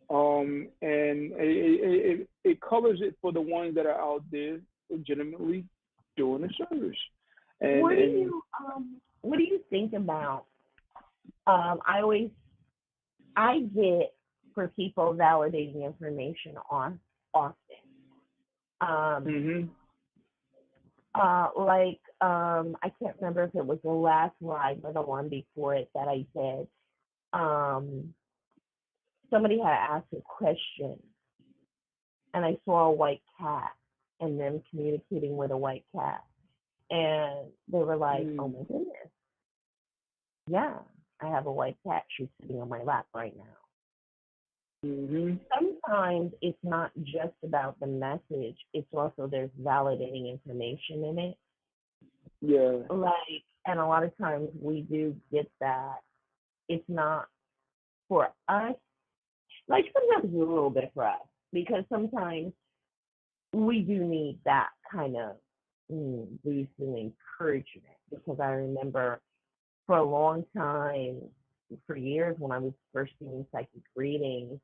And it colors it for the ones that are out there legitimately doing the service. And What do and you what do you think about I always I get for people validating information on often. Um, mhm. I can't remember if it was the last ride or the one before it that I did. Um, somebody had asked a question, and I saw a white cat, and them communicating with a white cat, and they were like, "Oh Mm, my goodness, yeah, I have a white cat. She's sitting on my lap right now." mhm. Sometimes it's not just about the message; it's also there's validating information in it. Yeah. And a lot of times we do get that. It's not for us. Like sometimes it's a little bit for us because sometimes we do need that kind of boost and encouragement. Because I remember for a long time, for years when I was first doing psychic readings,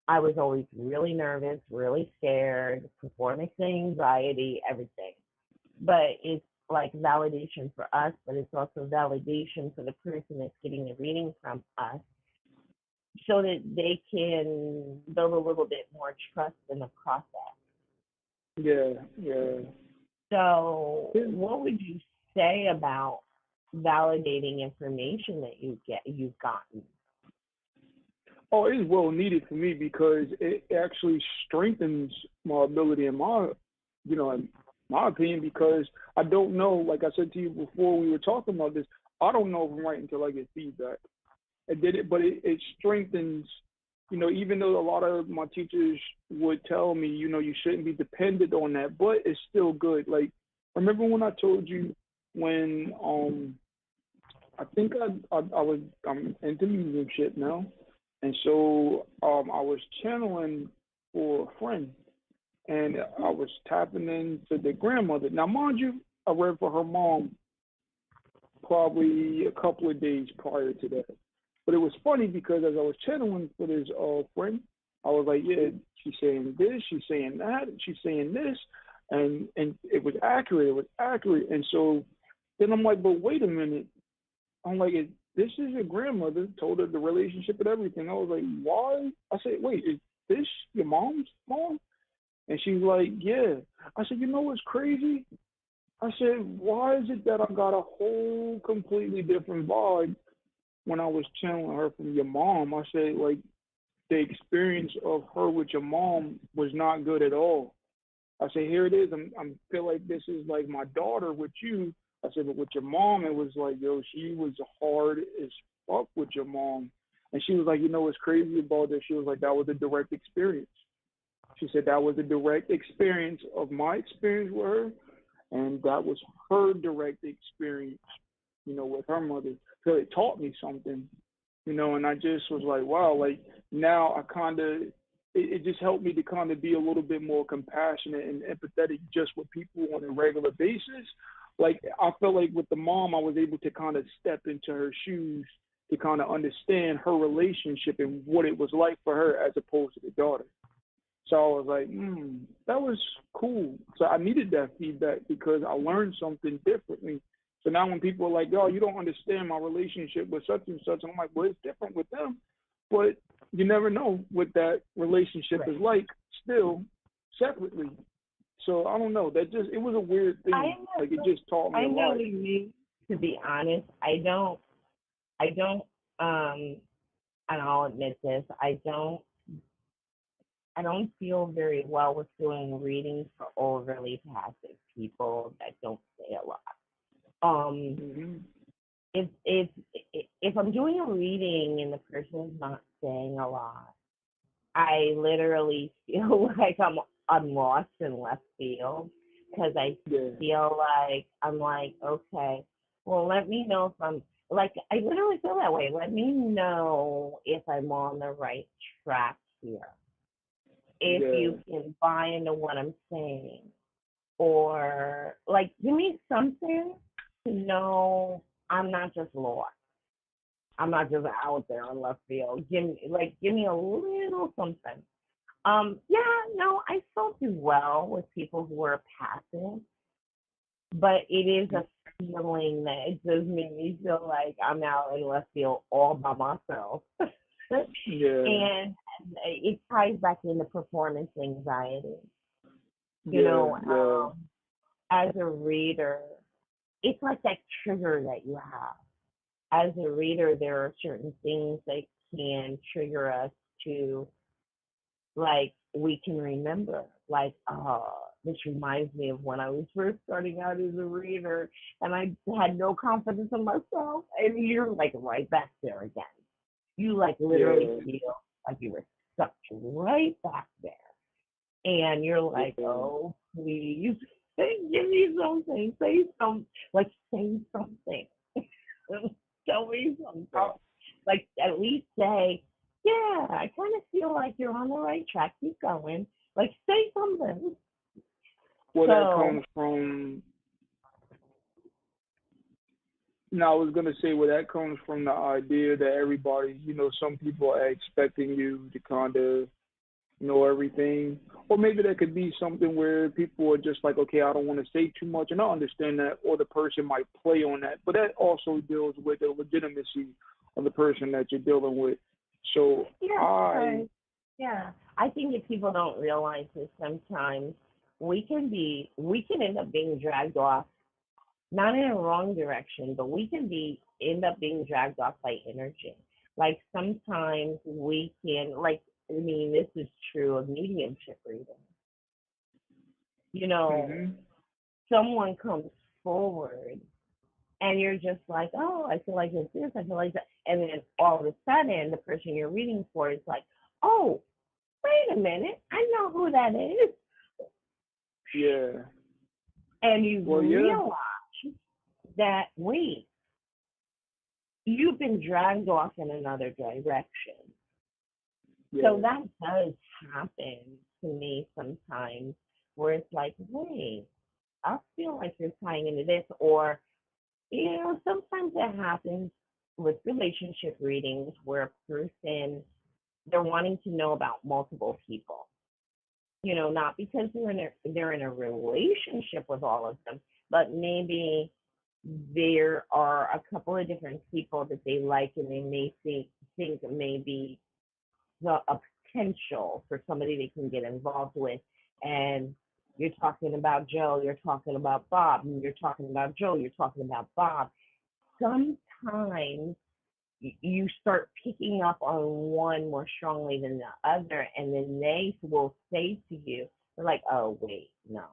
I was always really nervous, really scared, performance anxiety, everything. But it's like validation for us, but it's also validation for the person that's getting the reading from us so that they can build a little bit more trust in the process. Yeah. Yeah. So, Yeah. what would you say about validating information that you've gotten? Oh, it is well needed for me because it actually strengthens my ability in in my opinion, because I don't know, like I said to you before we were talking about this, I don't know if I'm right until I get feedback. It did it, but it strengthens, even though a lot of my teachers would tell me, you shouldn't be dependent on that, but it's still good. Like, remember when I told you when I think I'm into mediumship now, and so I was channeling for a friend, and I was tapping into their grandmother. Now, mind you, I read for her mom probably a couple of days prior to that, but it was funny because as I was channeling for this friend, I was like, yeah, she's saying this, she's saying that, she's saying this, and it was accurate. It was accurate, and so then I'm like, but wait a minute. I'm like, this is your grandmother, told her the relationship and everything. I was like, why? I said, wait, is this your mom's mom? And she's like, yeah. I said, you know what's crazy? I said, why is it that I got a whole completely different vibe when I was channeling her from your mom? I said, like, the experience of her with your mom was not good at all. I said, here it is. I'm feel like this is like my daughter with you. I said, but with your mom, it was like, yo, she was hard as fuck with your mom. And she was like, what's crazy about this? She was like, that was a direct experience. She said that was a direct experience of my experience with her, and that was her direct experience, with her mother. So it taught me something, and I just was like, wow, like now I kind of it just helped me to kind of be a little bit more compassionate and empathetic just with people on a regular basis. Like I felt like with the mom, I was able to kind of step into her shoes to kind of understand her relationship and what it was like for her as opposed to the daughter. So I was like, that was cool. So I needed that feedback because I learned something differently. So now when people are like, "Oh, you don't understand my relationship with such and such," and I'm like, "Well, it's different with them, but you never know what that relationship Right. is like still separately." So I don't know. That just it was a weird I thing. Like it just taught me I a know lot. what you mean. To be honest, I don't, and I'll admit this, I don't feel very well with doing readings for overly passive people that don't say a lot. Um, Hmm. if if I'm doing a reading and the person's not saying a lot, I literally feel like I'm lost in left field because I Yeah, feel like I'm like, okay, well, let me know if I'm like, I literally feel that way. Let me know if I'm on the right track here. If yeah, you can buy into what I'm saying, or like, give me something to know I'm not just lost. I'm not just out there on left field. Give me a little something. Yeah, no, I still do well with people who are passive, but it is a feeling that it does make me feel like I'm out in left field all by myself. yeah, And it ties back into performance anxiety. You yeah, know, yeah, as a reader, it's like that trigger that you have. As a reader, there are certain things that can trigger us to, like, we can remember, like, this reminds me of when I was first starting out as a reader and I had no confidence in myself. And you're like right back there again. You like literally yeah, feel like you were stuck right back there. And you're like, yeah. oh, please, give me something, say something, like, say something. Tell me something. Yeah. Like, at least say, yeah, I kind of feel like you're on the right track. Keep going. Like, say something. Well, that So, comes from. No, I was gonna say, well, that comes from the idea that everybody, some people are expecting you to kind of know everything, or maybe that could be something where people are just like, okay, I don't want to say too much, and I understand that, or the person might play on that, but that also deals with the legitimacy of the person that you're dealing with. So yeah, I, yeah. I think if people don't realize this sometimes, we can end up being dragged off, not in a wrong direction, but we can be end up being dragged off by energy. Like sometimes we can, like, I mean, this is true of mediumship reading. You know, hmm someone comes forward and you're just like, oh, I feel like it's this, I feel like that. And then all of a sudden, the person you're reading for is like, oh, wait a minute, I know who that is. yeah, And you well, yeah, realize that, wait, you've been dragged off in another direction. So yeah, that does happen to me sometimes where it's like, wait, I feel like you're tying into this. Or, sometimes that happens with relationship readings where a person, they're wanting to know about multiple people. Not because they're in a relationship with all of them, but maybe there are a couple of different people that they like and they may think maybe a potential for somebody they can get involved with. And you're talking about Joe, you're talking about Bob, and you're talking about Joe, you're talking about Bob. Sometimes you start picking up on one more strongly than the other, and then they will say to you, they're like, oh, wait, no,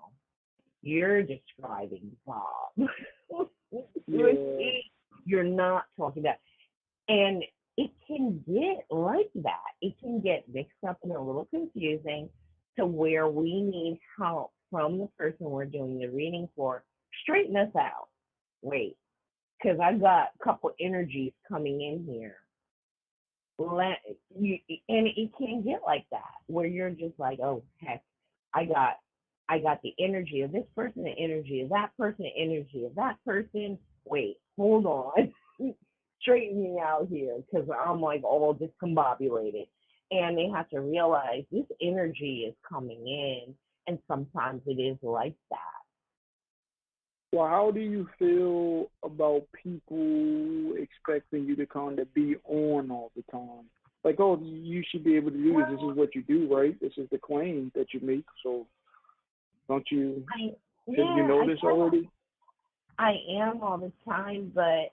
you're describing Bob. yeah, You're not talking about. And it can get like that. It can get mixed up and a little confusing to where we need help from the person we're doing the reading for. Straighten us out. Wait, because I've got a couple energies coming in here. let you, and it can't get like that where you're just like, oh heck, I got I got the energy of this person, the energy of that person, the energy of that person. Wait, hold on. Straighten me out here because I'm like all discombobulated. And they have to realize this energy is coming in, and sometimes it is like that. Well, how do you feel about people expecting you to kind of be on all the time? Like, oh, you should be able to do this. This is Well, what you do, right? This is the claim that you make. So, don't you? I Shouldn't you yeah, know I this kind of already? I am all the time, but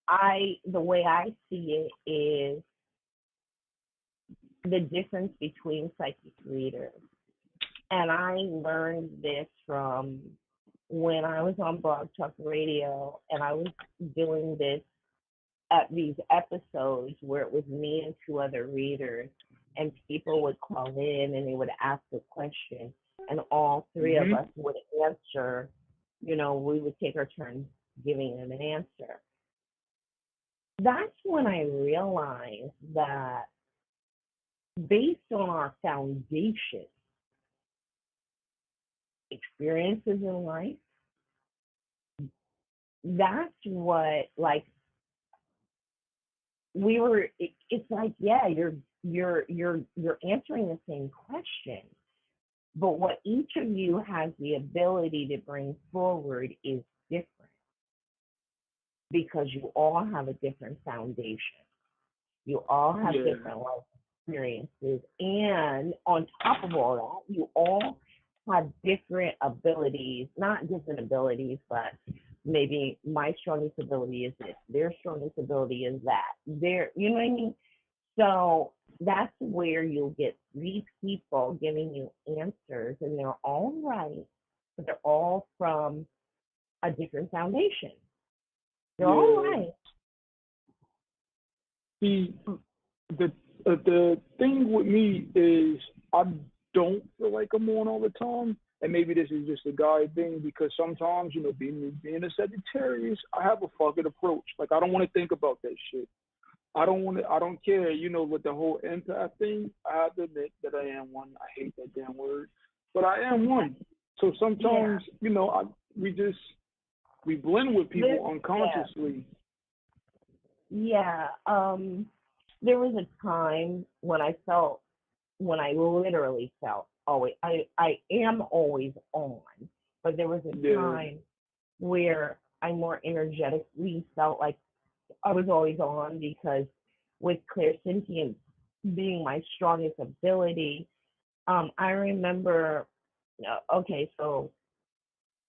I the way I see it is the difference between psychic readers. And I learned this from when I was on Blog Talk Radio and I was doing this at these episodes where it was me and two other readers, and people would call in and they would ask a question, and all three of Mm-hmm. us would answer. We would take our turns giving them an answer. That's when I realized that based on our foundation, experiences in life, that's what like it's like, yeah, you're answering the same question, but what each of you has the ability to bring forward is different because you all have a different foundation. You all have Yeah. different life experiences. And on top of all that, you all have different abilities, not different abilities, but maybe my strongest ability is this, their strongest ability is that. You know what I mean? So that's where you'll get these people giving you answers, and they're all right, but they're all from a different foundation. They're all Yeah. right. See, the thing with me is I don't feel like I'm on all the time, and maybe this is just a guy thing because sometimes being a Sagittarius, I have a fucking approach. Like I don't want to think about that shit. I don't want to. I don't care. With the whole empath thing, I have to admit that I am one. I hate that damn word, but I am one. So Yeah. sometimes, we blend with This, people yeah. unconsciously. Yeah. There was a time when I literally felt always, I am always on, but there was a Yeah. time where I more energetically felt like I was always on because with clairsentience being my strongest ability, I remember, okay, so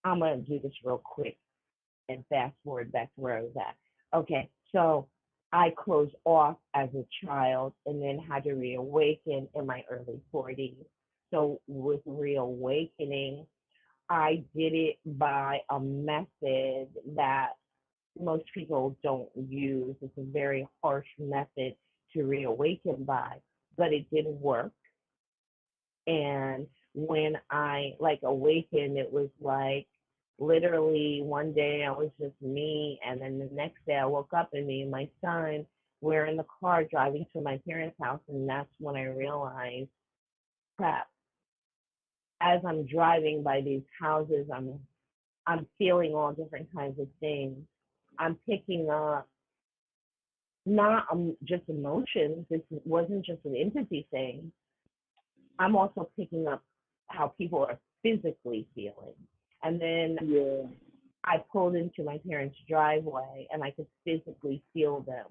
I'm going to do this real quick and fast forward back to where I was at. Okay, so I closed off as a child and then had to reawaken in my early 40s. So with reawakening, I did it by a method that most people don't use. It's a very harsh method to reawaken by, but it did work. And when I like awakened, it was like literally one day I was just me, and then the next day I woke up and me and my son were in the car driving to my parents' house, and that's when I realized, crap. As I'm driving by these houses, I'm feeling all different kinds of things. I'm picking up not just emotions. This wasn't just an empathy thing. I'm also picking up how people are physically feeling. And then Yeah. I pulled into my parents' driveway and I could physically feel them.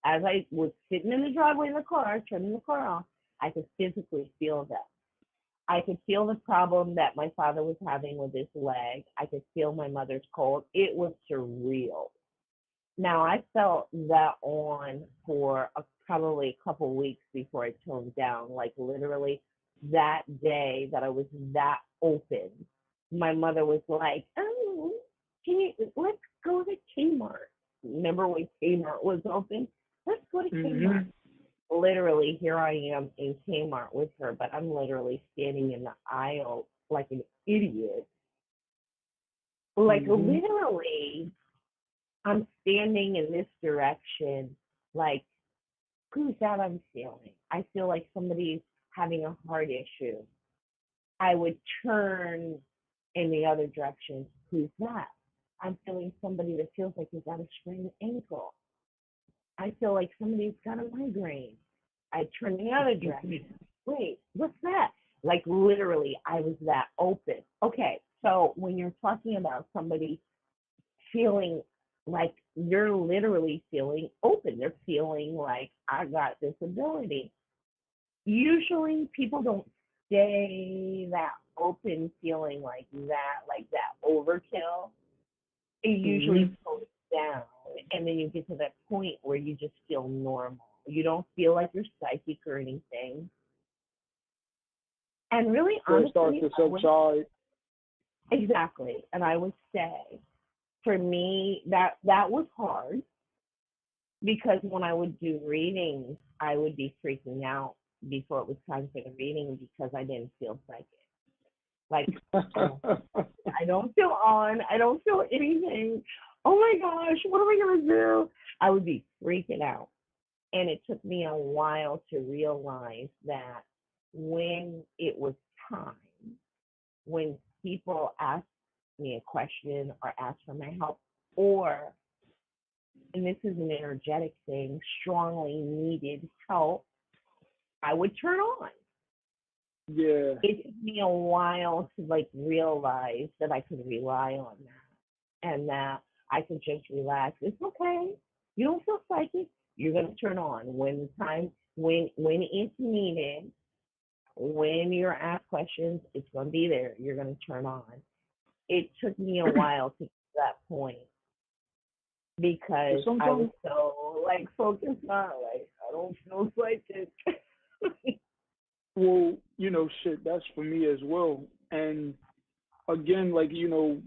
As I was sitting in the driveway in the car, turning the car off, I could physically feel them. I could feel the problem that my father was having with his leg. I could feel my mother's cold. It was surreal. Now, I felt that on for probably a couple weeks before I toned down. Like literally that day that I was that open, my mother was like, "Oh, let's go to Kmart." Remember when Kmart was open? Let's go to Kmart. Mhm. Literally, here I am in Kmart with her, but I'm literally standing in the aisle like an idiot. Like Mhm. literally, I'm standing in this direction, like who's that I'm feeling? I feel like somebody's having a heart issue. I would turn in the other direction. Who's that? I'm feeling somebody that feels like he's got a sprained ankle. I feel like somebody's got a migraine. I turn the other direction. Wait, what's that? Like literally, I was that open. Okay, so when you're talking about somebody feeling like you're literally feeling open, they're feeling like I got this ability. Usually people don't stay that open feeling like that overkill. It usually slows down, and then you get to that point where you just feel normal. You don't feel like you're psychic or anything. And really, So it starts honestly, to subside. exactly. And I would say, for me, that was hard because when I would do readings, I would be freaking out before it was time for the reading because I didn't feel psychic. Like I don't feel on. I don't feel anything. Oh my gosh, what am I gonna do? I would be freaking out. And it took me a while to realize that when it was time, when people asked me a question or asked for my help, or, and this is an energetic thing, strongly needed help, I would turn on. Yeah. It took me a while to like realize that I could rely on that and that I could just relax. It's okay. You don't feel psychic. You're gonna turn on when the time when it's needed. When you're asked questions, it's gonna be there. You're gonna turn on. It took me a while to get to that point because I was Sometimes, so like focused on like I don't feel psychic. well, shit, that's for me as well. And again, like,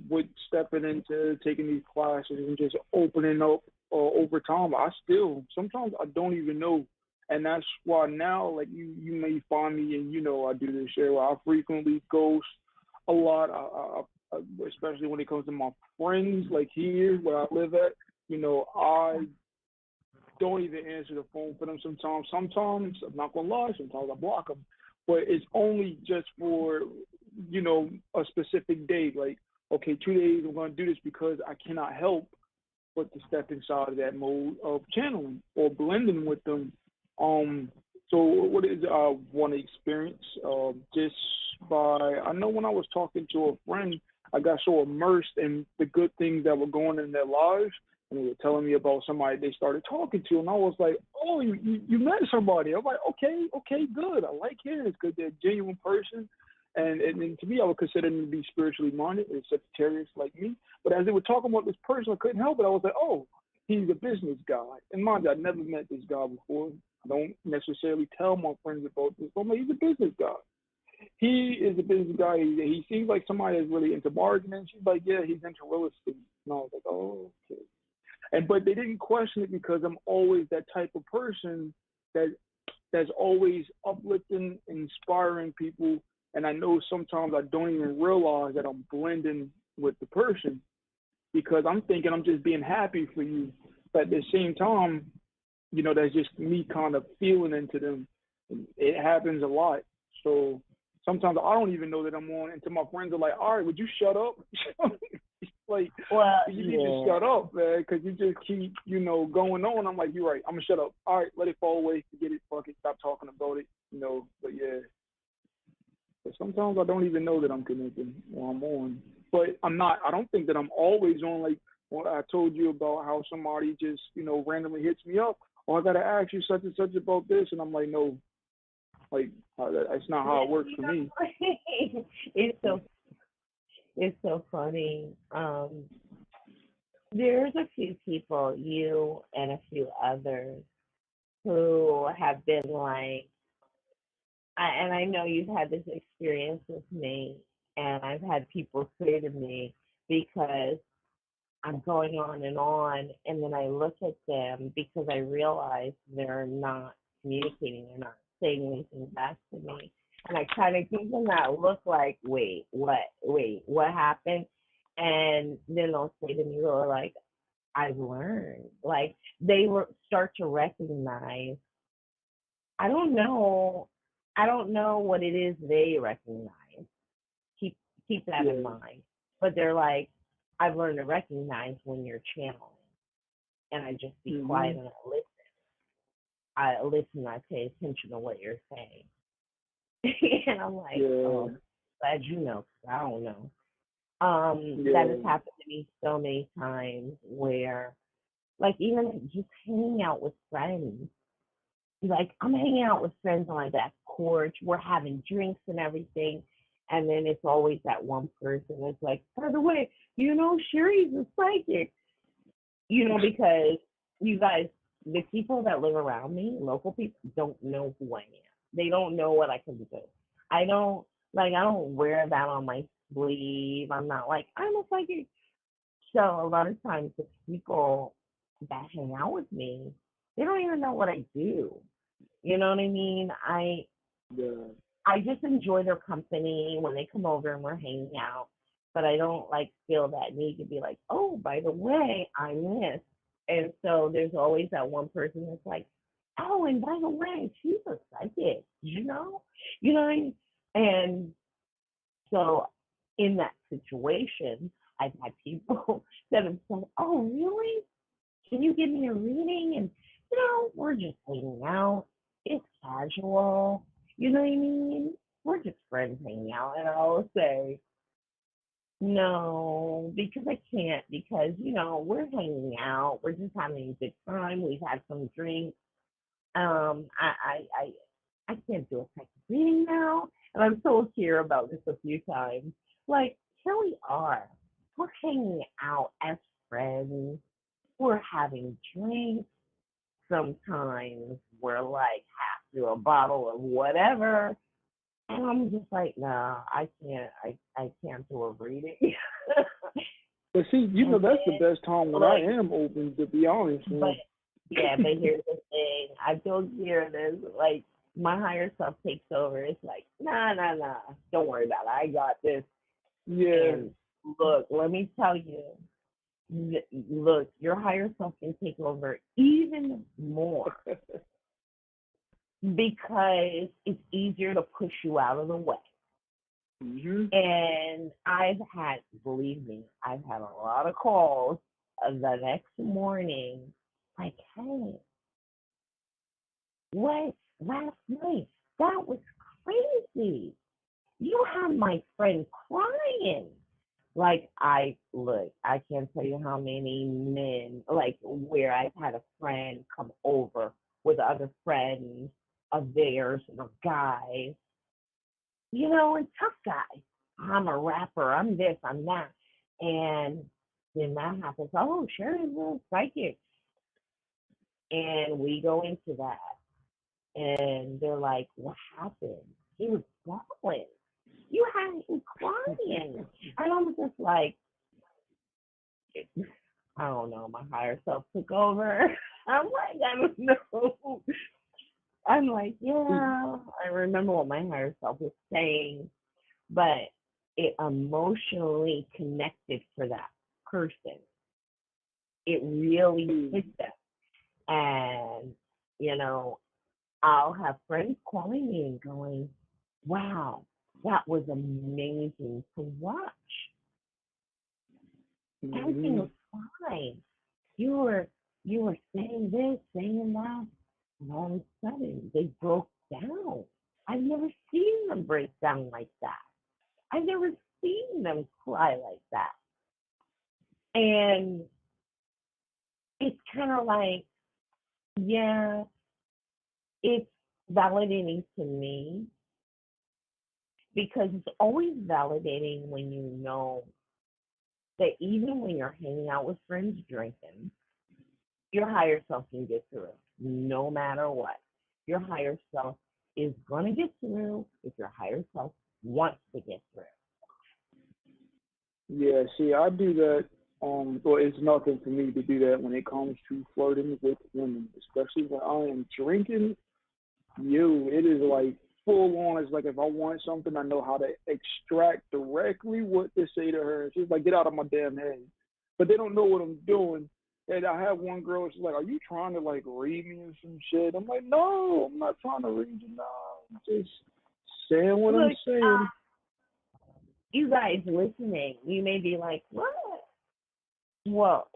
with stepping into taking these classes and just opening up over time, I still, sometimes I don't even know. And that's why now, like, you may find me, and I do this shit where I frequently ghost a lot, especially when it comes to my friends, like here where I live at. I don't even answer the phone for them sometimes. Sometimes, I'm not gonna lie, sometimes I block them. But it's only just for, a specific day. Like, okay, 2 days I'm gonna do this because I cannot help but to step inside of that mode of channeling or blending with them. Um, so what is one experience? Just by I know when I was talking to a friend, I got so immersed in the good things that were going in their lives, and they were telling me about somebody they started talking to, and I was like, "Oh, you met somebody?" I was like, "Okay, okay, good. I like hearing this because they're a genuine person." And to me, I would consider them to be spiritually minded, and Sagittarius like me. But as they were talking about this person, I couldn't help it. I was like, oh, he's a business guy. And mind you, I never met this guy before. I don't necessarily tell my friends about this, but he's a business guy. He is a business guy. He seems like somebody that's really into bargaining. She's like, yeah, he's into real estate. And I was like, oh, okay. But they didn't question it because I'm always that type of person that that's always uplifting, inspiring people. And I know sometimes I don't even realize that I'm blending with the person because I'm thinking I'm just being happy for you. But at the same time, that's just me kind of feeling into them. It happens a lot. So sometimes I don't even know that I'm on until my friends are like, all right, would you shut up? Like, Well, you need to yeah. shut up, man, because you just keep, going on. I'm like, you're right. I'm gonna shut up. All right, let it fall away. Forget it. Fuck it. Stop talking about it. But yeah. But sometimes I don't even know that I'm connecting or I'm on. But I'm not. I don't think that I'm always on. Like when I told you about how somebody just, randomly hits me up. Oh, I gotta ask you such and such about this, and I'm like, no, like that's not how it works for me. it's so it's so funny. There's a few people, you and a few others, who have been like, and I know you've had this experience with me, and I've had people say to me, because I'm going on, and then I look at them because I realize they're not communicating, they're not saying anything back to me. And I kind of give them that look like, wait, what happened? And then they'll say to me, they're like, I've learned. Like they start to recognize I don't know. I don't know what it is they recognize. Keep keep that in Yeah. mind. But they're like, I've learned to recognize when you're channeling, and I just be quiet Mhm. and I listen. I listen. I pay attention to what you're saying, and I'm like, oh, Yeah. glad you know. 'Cause I don't know. That has Yeah. happened to me so many times where, like, even just hanging out with friends. Like, I'm hanging out with friends on my back porch. We're having drinks and everything. And then it's always that one person that's like, by the way, Sherry's a psychic. Because you guys, the people that live around me, local people, don't know who I am. They don't know what I can do. I don't, I don't wear that on my sleeve. I'm not like, I'm a psychic. So a lot of times the people that hang out with me, they don't even know what I do. You know what I mean? Yeah. I just enjoy their company when they come over and we're hanging out. But I don't like feel that need to be like, oh, by the way, I'm this. And so there's always that one person that's like, oh, and by the way, she's a psychic, You know what I mean? And so in that situation, I've had people that have said, oh, really? Can you give me a reading? And, we're just hanging out. It's casual. You know what I mean? We're just friends hanging out. And I'll say, no, because I can't, because, we're hanging out. We're just having a good time. We've had some drinks. I can't do a psychic reading now. And I've told Kira about this a few times. Like, here we are. We're hanging out as friends. We're having drinks. Sometimes we're like half through a bottle of whatever. And I'm just like, nah, I can't. I can't do a reading. But see, And that's the then, best time when I like, am open, to be honest, but man. yeah, but here's the thing. I told you this, like, my higher self takes over. It's like, nah, nah, nah. Don't worry about it. I got this. Yeah. And look, let me tell you, look, your higher self can take over even more because it's easier to push you out of the way. Mhm. And believe me, I've had a lot of calls the next morning, like, hey, what last night? That was crazy. You had my friend crying. Like, I can't tell you how many men, like, where I've had a friend come over with other friends of theirs or guys, and tough guys. I'm a rapper, I'm this, I'm that. And then that happens. Oh, Sherry's a psychic. And we go into that. And they're like, what happened? He was bawling. You had him crying. And I'm just like, I don't know, my higher self took over. I'm like, I don't know. I'm like, yeah, I remember what my higher self was saying, but it emotionally connected for that person. It really hit them. And, you know, I'll have friends calling me and going, wow, that was amazing to watch. Everything was Mhm. fine. You were you were saying this, saying that, and all of a sudden they broke down. I've never seen them break down like that. I've never seen them cry like that. And it's kind of like, yeah, it's validating to me because it's always validating when you know that even when you're hanging out with friends drinking, your higher self can get through no matter what. Your higher self is going to get through if your higher self wants to get through. Yeah, see, I do that. Well, it's nothing for me to do that when it comes to flirting with women, especially when I am drinking. It is like full on. It's like if I want something, I know how to extract directly what to say to her. She's like, get out of my damn head. But they don't know what I'm doing. And I had one girl, she's like, "Are you trying to like read me or some shit?" I'm like, "No, I'm not trying to read you now. I'm just saying what I'm Look, saying." you guys listening, you may be like, what? Well,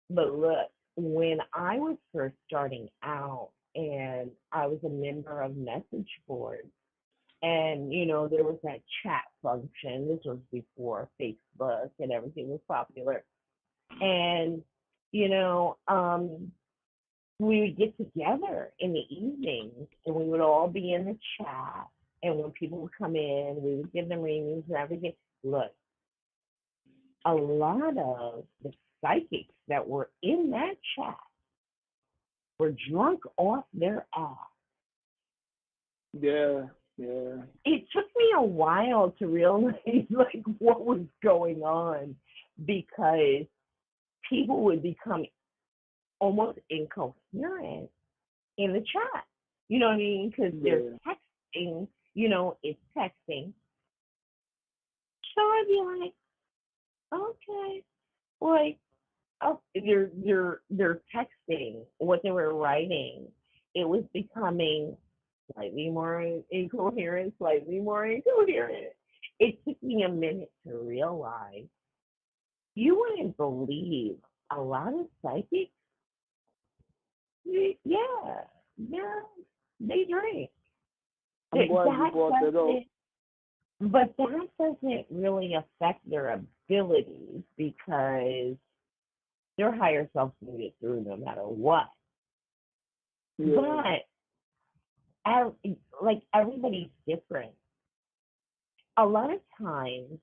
but look, when I was first starting out and I was a member of message boards, and there was that chat function. This was before Facebook and everything was popular. And you know, um, we would get together in the evenings and we would all be in the chat. And when people would come in, we would give them readings and everything. Look, a lot of the psychics that were in that chat were drunk off their ass. Yeah, yeah, It took me a while to realize like what was going on because people would become almost incoherent in the chat. You know what I mean? Because they're yeah, texting, it's texting. So I'd be like, okay, like, oh, they're texting what they were writing. It was becoming slightly more incoherent, slightly more incoherent. It took me a minute to realize you wouldn't believe a lot of psychics. Yeah, yeah, they drink. I'm glad you That brought that up. doesn't, but that doesn't really affect their abilities because their higher self can get through no matter what. Yeah, But like everybody's different. A lot of times,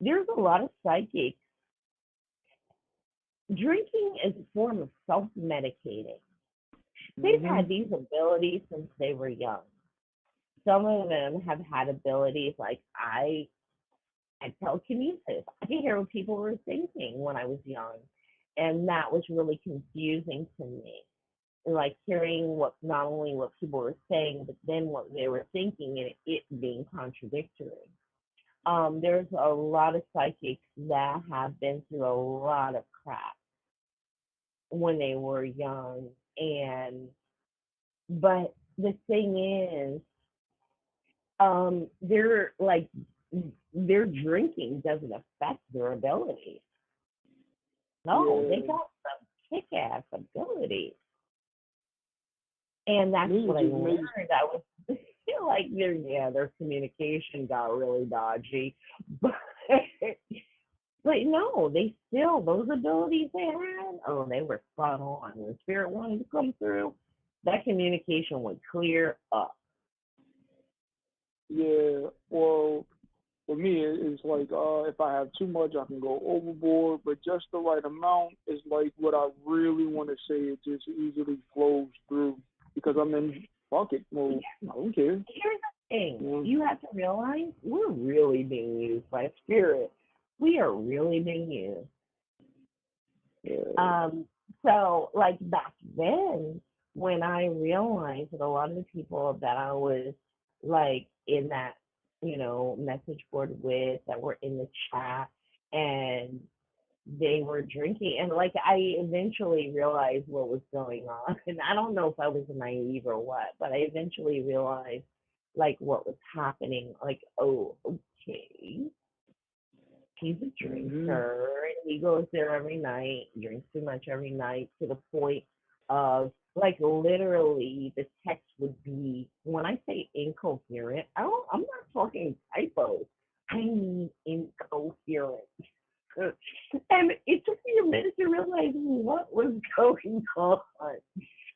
there's a lot of psychics. Drinking is a form of self medicating. They've had mhm, these abilities since they were young. Some of them have had abilities like I had telekinesis. I could hear what people were thinking when I was young. And that was really confusing to me. Like hearing what not only what people were saying, but then what they were thinking and it being contradictory. There's a lot of psychics that have been through a lot of crap when they were young. And but the thing is, they're like their drinking doesn't affect their ability. No, they yeah. got some kick ass abilities. And that's Me, what it I just learned. makes I was feel like their communication got really dodgy. But but no, they still those abilities they had, oh, they were spot on. When spirit wanted to come through, that communication would clear up. yeah. Well, for me, it's like if I have too much, I can go overboard, but just the right amount is like what I really want to say. It just easily flows through because I'm in bucket mode. I don't care. Here's the thing. Yeah, You have to realize we're really being used by spirit. We are really being used. yeah, Um, so like back then, when I realized that a lot of the people that I was like in that, message board with that were in the chat and they were drinking and like I eventually realized what was going on. And I don't know if I was naive or what, but I eventually realized like what was happening. Like, oh, okay, he's a hmm, drinker and he goes there every night, drinks too much every night to the point of like literally the text would be when I say incoherent, I'm not talking typos. I mean incoherent. And it took me a minute to realize what was going on.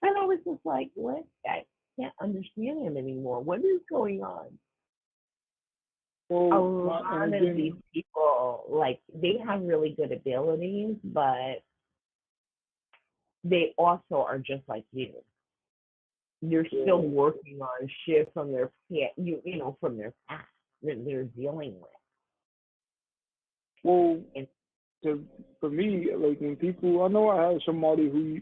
And I was just like, what? I can't understand him anymore. What is going on? A well, and lot of these again, people, like, they have really good abilities, but they also are just like you. They're still yeah, working on shit from their from their past that they're dealing with. well, And to for me, like when people, I know I had somebody who,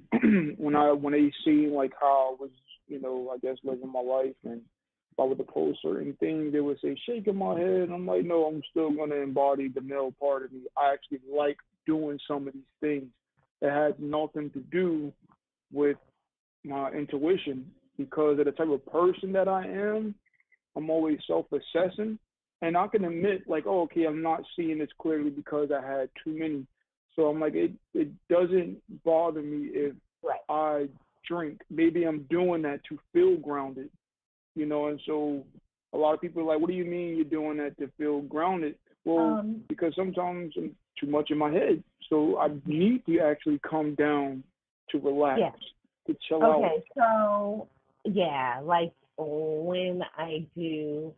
when they seen like how I was, I guess living my life and if I would post certain things, they would say shaking my head. And I'm like, no, I'm still gonna embody the male part of me. I actually like doing some of these things. it has nothing to do with my intuition because of the type of person that I am. I'm always self-assessing, and I can admit like, oh, okay, I'm not seeing this clearly because I had too many. So I'm like, it doesn't bother me if Right. I drink. Maybe I'm doing that to feel grounded, you know. And so a lot of people are like, what do you mean you're doing that to feel grounded? Well, Um, because sometimes I'm too much in my head, so I need to actually come down to relax, yeah. to chill out. Okay, so yeah, like when I do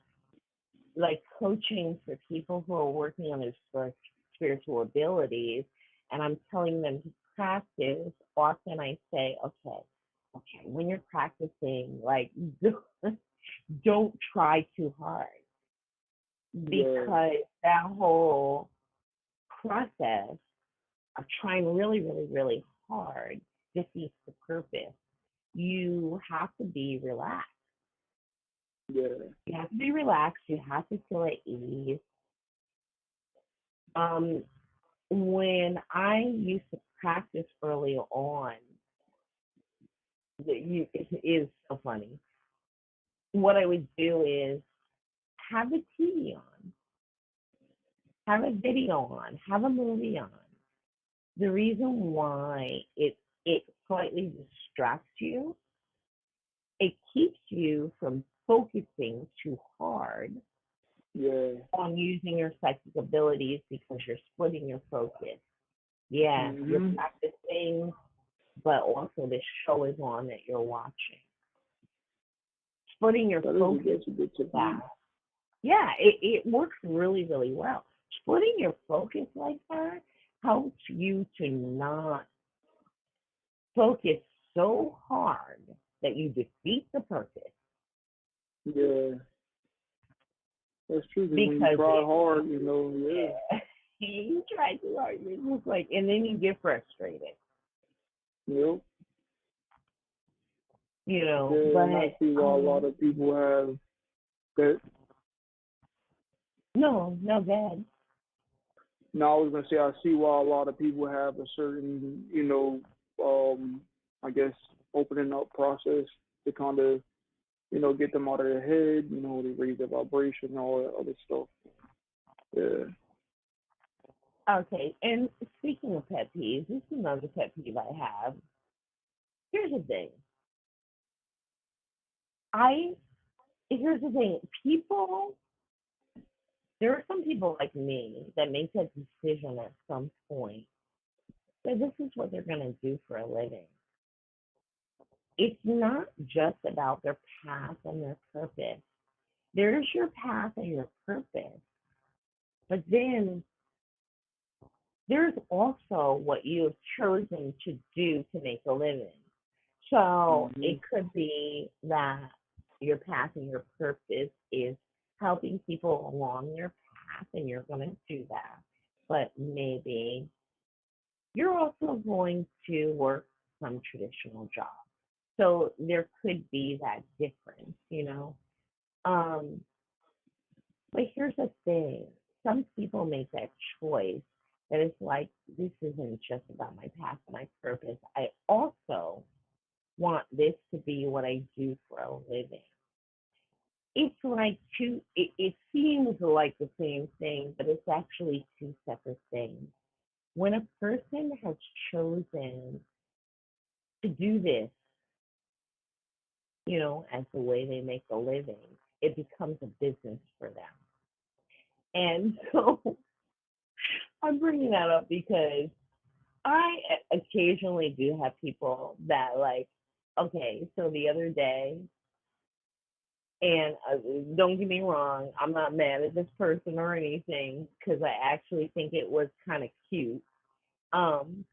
like coaching for people who are working on their spiritual abilities, and I'm telling them to practice, often I say, okay, when you're practicing, like don't try too hard Yeah, because that whole process of trying really, really, really hard defeats the purpose. You have to be relaxed. yeah, You have to be relaxed. You have to feel at ease. Um, when I used to practice early on, it is so funny. What I would do is have the TV on, have a video on, have a movie on. The reason why it slightly distracts you, it keeps you from focusing too hard yeah. on using your psychic abilities because you're splitting your focus. Yeah, you're Mhm. practicing, but also this show is on that you're watching. Splitting your focus That's a good technique. that, yeah, it works really, really well. Splitting your focus like that helps you to not focus so hard that you defeat the purpose Yeah, that's true. Because when you because try it, hard, you know, yeah, yeah, you try too hard, you're just like, and then you get frustrated, yep, yeah. And I but see why a lot of people have that. no, no, bad. Now I was gonna say I see why a lot of people have a certain, I guess opening up process to kind of, get them out of their head. They raise their vibration and all that other stuff. Yeah. Okay, and speaking of pet peeves, this is another pet peeve I have. Here's the thing. I Here's the thing. People, there are some people like me that make that decision at some point that this is what they're gonna do for a living. It's not just about their path and their purpose. There's your path and your purpose, but then there's also what you have chosen to do to make a living. So Mhm. it could be that your path and your purpose is helping people along their path, and you're going to do that. But maybe you're also going to work some traditional job. So there could be that difference. Um, but here's the thing, some people make that choice that it's like, this isn't just about my path, my purpose. I also want this to be what I do for a living. It's like it seems like the same thing, but it's actually two separate things. When a person has chosen to do this, as the way they make a living, it becomes a business for them. And so I'm bringing that up because I occasionally do have people that like, okay, so the other day, and don't get me wrong, I'm not mad at this person or anything because I actually think it was kind of cute. Um,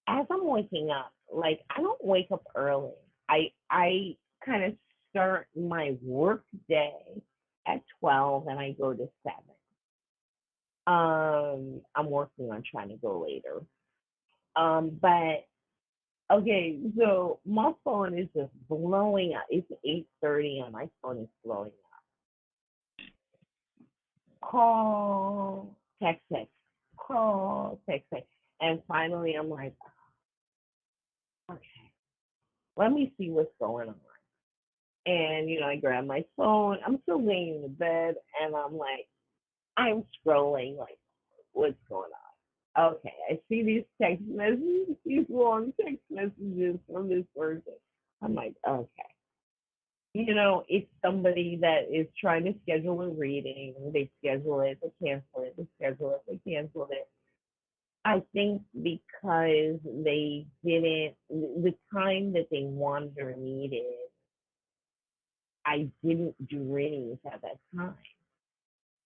as I'm waking up, like I don't wake up early. I kind of start my work day at 12 and I go to 7. I'm working on trying to go later. But okay, so my phone is just blowing up. It's 8:30 and my phone is blowing up. Call, text, call, text. And finally, I'm like, okay, let me see what's going on. And, I grab my phone. I'm still laying in the bed, and I'm scrolling, like, what's going on? Okay, I see these text messages, these long text messages from this person. I'm like, okay. It's somebody that is trying to schedule a reading. They schedule it, they cancel it, they schedule it, they cancel it. I think because they didn't, the time that they wanted or needed, I didn't do readings at that time.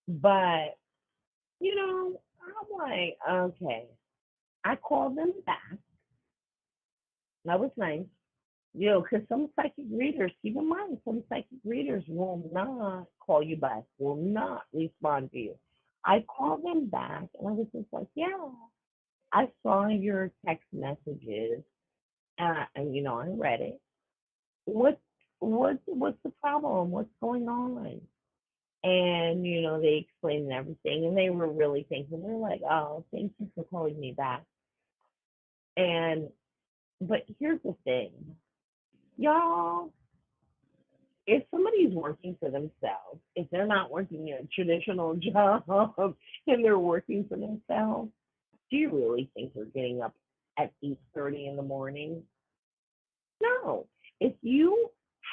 But, I'm like, okay. I called them back. That was nice. Because some psychic readers, keep in mind, some psychic readers will not call you back, will not respond to you. I called them back, and I was just like, yeah, I saw your text messages, and I read it. What's the problem? What's going on? And they explained everything, and they were really thankful. They're like, oh, thank you for calling me back. But here's the thing, y'all. If somebody's working for themselves, if they're not working a traditional job and they're working for themselves, do you really think they're getting up at 8:30 in the morning? No. If you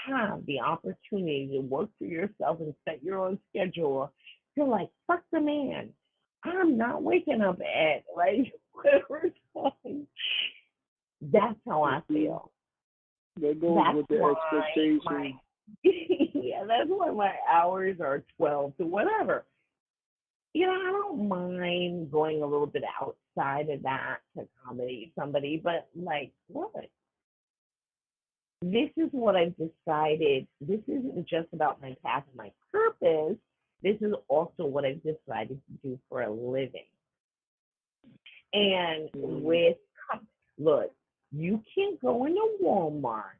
have the opportunity to work for yourself and set your own schedule, you're like, fuck the man. I'm not waking up at like whatever time. That's how I feel. That goes That's with the expectation. Yeah, that's why my hours are 12 to whatever. I don't mind going a little bit outside of that to accommodate somebody, but like, what? This is what I've decided. This isn't just about my path and my purpose. This is also what I've decided to do for a living. And look, you can't go into Walmart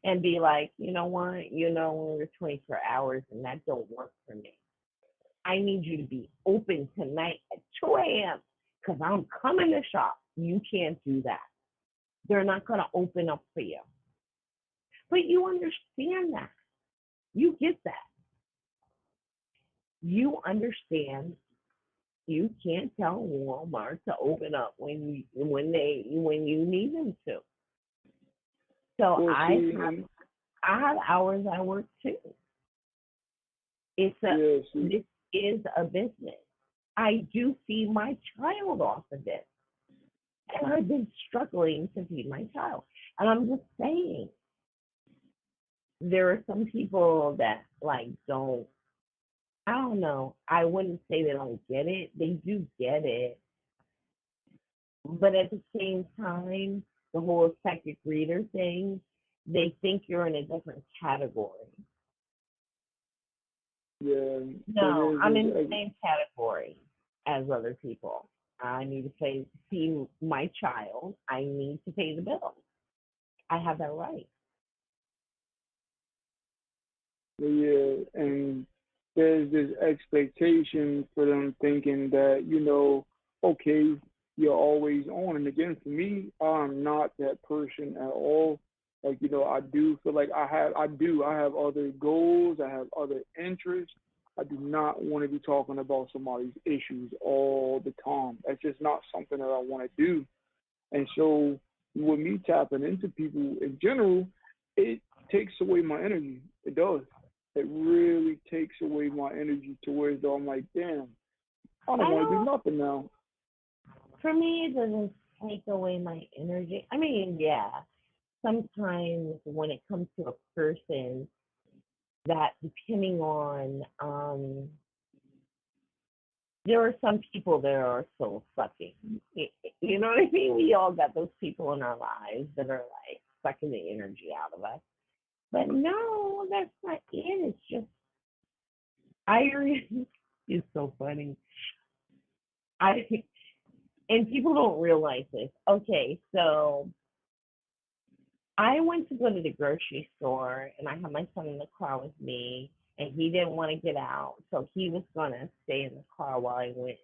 and be like, you know what, we're 24 hours and that don't work for me. I need you to be open tonight at 2 a.m. because I'm coming to shop. You can't do that. They're not going to open up for you. But you understand that. You get that. You understand you can't tell Walmart to open up when you need them to. So Well, I have hours I work too. This is a business. I do feed my child off of it. And I've been struggling to feed my child. And I'm just saying, there are some people that I don't know. I wouldn't say they don't get it. They do get it. But at the same time, the whole psychic reader thing, they think you're in a different category. Yeah. No, I'm in the same category as other people. I need to see my child. I need to pay the bill. I have that right. Yeah, and there's this expectation for them thinking that, okay, you're always on. And again, for me, I'm not that person at all. Like, I do feel like I have other goals, I have other interests. I do not want to be talking about somebody's issues all the time. That's just not something that I want to do. And so with me tapping into people in general, it takes away my energy. It does. It really takes away my energy to where though I'm like, damn, I don't want to do nothing now. For me, it doesn't take away my energy. I mean, yeah, sometimes when it comes to a person, that depending on, there are some people that are so sucking. You know what I mean? We all got those people in our lives that are like sucking the energy out of us. But no, that's not it. It's just irony is so funny. And people don't realize this. Okay, so I went to go to the grocery store and I had my son in the car with me and he didn't want to get out. So he was going to stay in the car while I went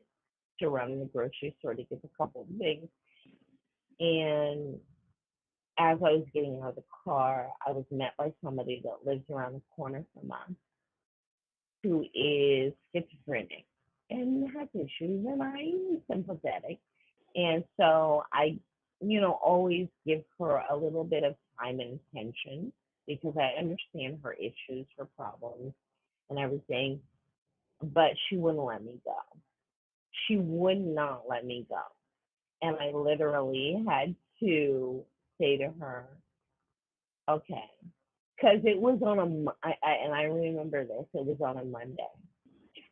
to run the grocery store to get a couple of things. And as I was getting out of the car, I was met by somebody that lives around the corner from us who is schizophrenic and has issues, and I'm sympathetic. And so I, always give her a little bit of time and attention because I understand her issues, her problems, and everything. But she wouldn't let me go. She would not let me go. And I literally had to say to her, okay, because it was on and I remember this, it was on a Monday.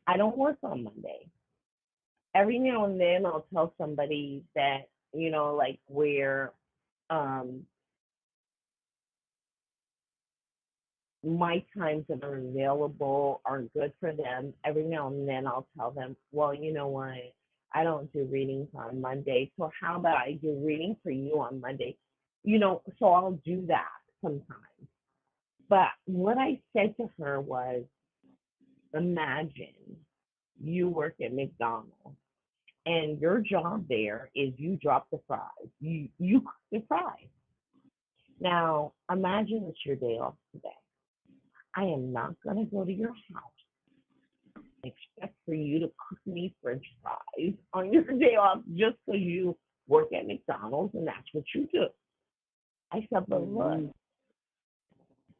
I don't work on Monday. Every now and then I'll tell somebody that, like where um, my times that are available are good for them. Every now and then I'll tell them, well, you know what? I don't do readings on Monday. So how about I do reading for you on Monday? So I'll do that sometimes. But what I said to her was, imagine you work at McDonald's and your job there is you drop the fries. You cook the fries. Now imagine it's your day off today. I am not gonna go to your house and expect for you to cook me French fries on your day off just so you work at McDonald's and that's what you do. I said, but look,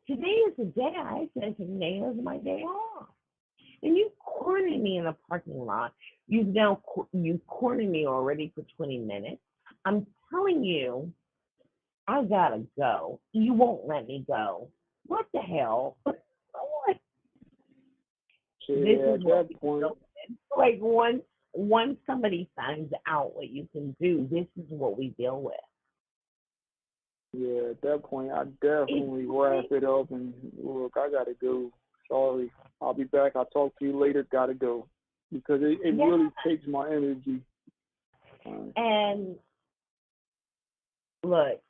today is the day I said today is my day off. And you cornered me in a parking lot. You've cornered me already for 20 minutes. I'm telling you, I gotta go. You won't let me go. What the hell? This Yeah, is at what that we point, deal with. Like once somebody finds out what you can do, this is what we deal with. yeah, at that point, I definitely wrap it up and look, I gotta go. Sorry, I'll be back. I'll talk to you later. Gotta go because it Yeah. really takes my energy. And look,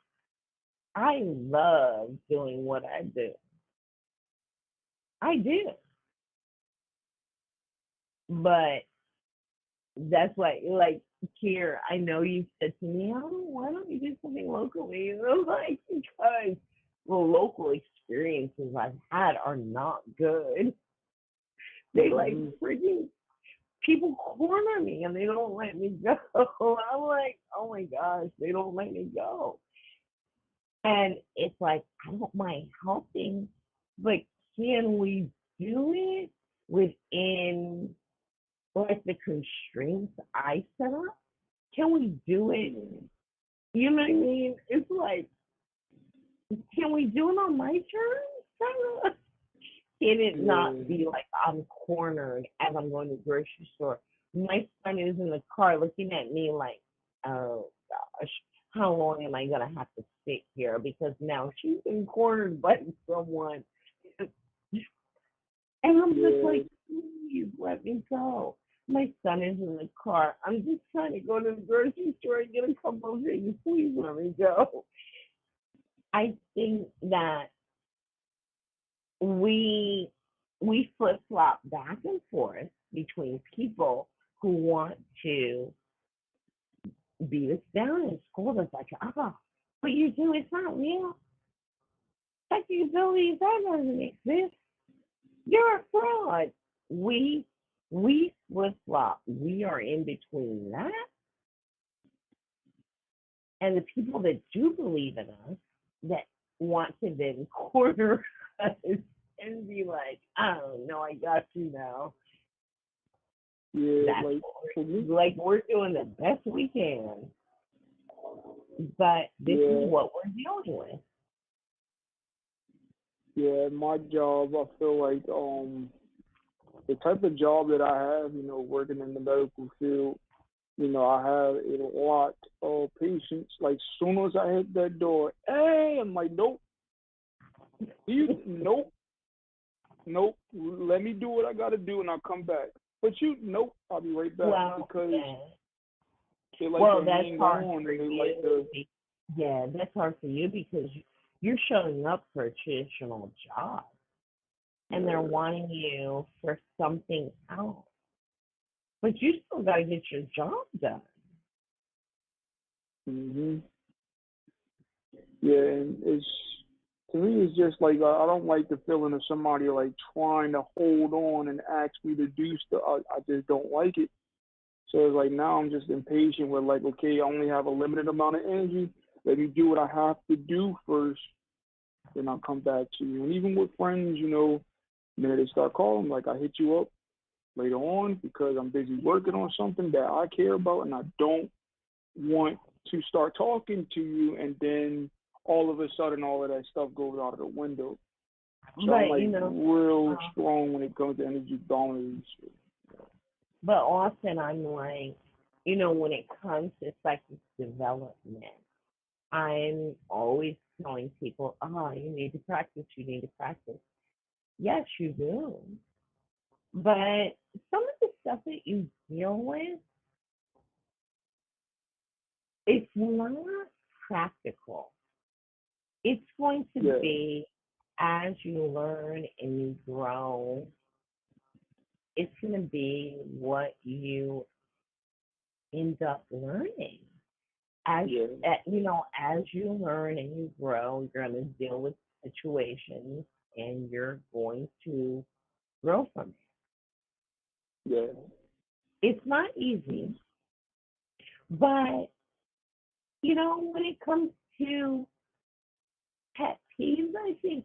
I love doing what I do. I do. But that's like here, I know you said to me, oh, why don't you do something locally? And I'm like, because the local experiences I've had are not good. They like freaking people corner me and they don't let me go. I'm like, oh my gosh, they don't let me go. And it's like, I don't mind helping, but can we do it within like the constraints I set up? Can we do it? You know what I mean? It's like, can we do it on my terms? Can it not be like I'm cornered as I'm going to the grocery store? My son is in the car looking at me like, oh gosh, how long am I going to have to sit here? Because now she's been cornered by someone. And I'm just like, please let me go. My son is in the car. I'm just trying to go to the grocery store and get a couple of things. Please let me go. I think that we flip flop back and forth between people who want to beat us down in school. That's like, what you do is not real. Psychic abilities, that doesn't exist. You're a fraud. We flip flop. We are in between that and the people that do believe in us that want to then corner us and be like, oh no, I got you now. Yeah, That's like we're doing the best we can. But this is what we're dealing with. Yeah, my job, I feel like the type of job that I have, working in the medical field, I have a lot of patients. Like, soon as I hit that door, hey, I'm like, nope, nope, nope. Let me do what I got to do, and I'll come back. But nope, I'll be right back because they like to that's hang hard on for and they you. like to. Yeah, that's hard for you because you're showing up for a traditional job, and they're wanting you for something else. But you still got to get your job done. Mhm. Yeah, and it's to me, it's just like I don't like the feeling of somebody like trying to hold on and ask me to do stuff. I just don't like it. So it's like now I'm just impatient with like, okay, I only have a limited amount of energy. Let me do what I have to do first, then I'll come back to you. And even with friends, the minute they start calling, like I hit you up later on because I'm busy working on something that I care about and I don't want to start talking to you and then all of a sudden all of that stuff goes out of the window. So I'm But like real uh, strong when it comes to energy boundaries. but often I'm like, when it comes to psychic development, I'm always telling people, you need to practice, you need to practice. Yes, you do. But some of the stuff that you deal with, it's not practical. It's going to Yeah, be as you learn and you grow, it's going to be what you end up learning. As yeah, as you learn and you grow, you're going to deal with situations and you're going to grow from yeah, it. It's not easy, but when it comes to pet peeves, I think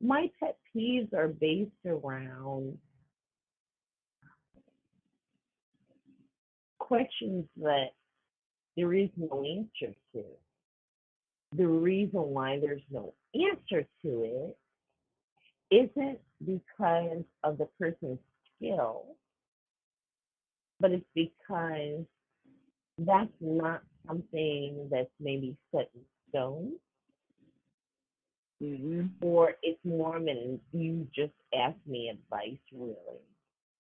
my pet peeves are based around questions that there is no answer to. The reason why there's no answer to it isn't because of the person's skill, but it's because that's not something that's maybe set in stone, mhm, or it's more of an you just ask me advice, really.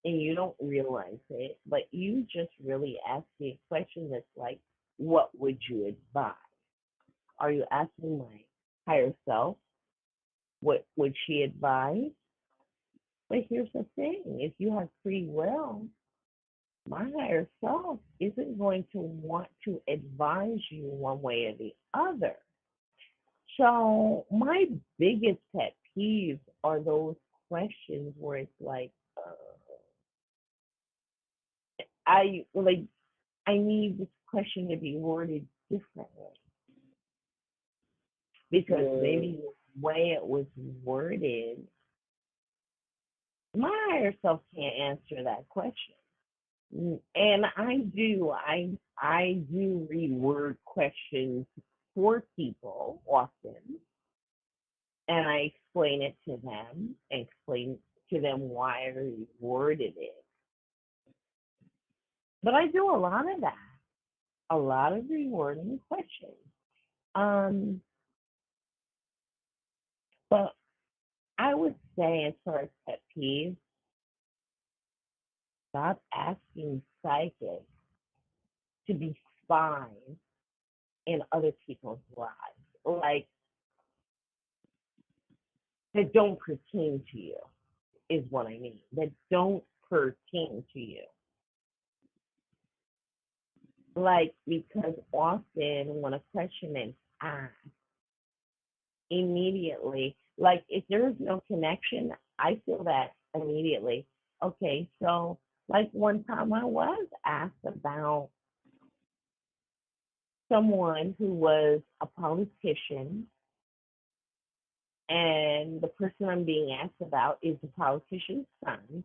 And you don't realize it, but you just really ask me a question that's like, what would you advise? Are you asking my higher self what would she advise? But here's the thing, if you have free will, my higher self isn't going to want to advise you one way or the other. So my biggest pet peeves are those questions where it's like, I like I need this question to be worded differently because yeah, maybe the way it was worded, my higher self can't answer that question. And I do reword questions for people often, and I explain it to them and explain to them why I reworded it. But I do a lot of that, a lot of rewording questions. Um, but I would say, as far as pet peeves, stop asking psychics to be spies in other people's lives, like that don't pertain to you, is what I mean. That don't pertain to you. Like, because often when a question is asked, immediately, like if there is no connection, I feel that immediately. Okay, so like one time I was asked about someone who was a politician, and the person I'm being asked about is the politician's son.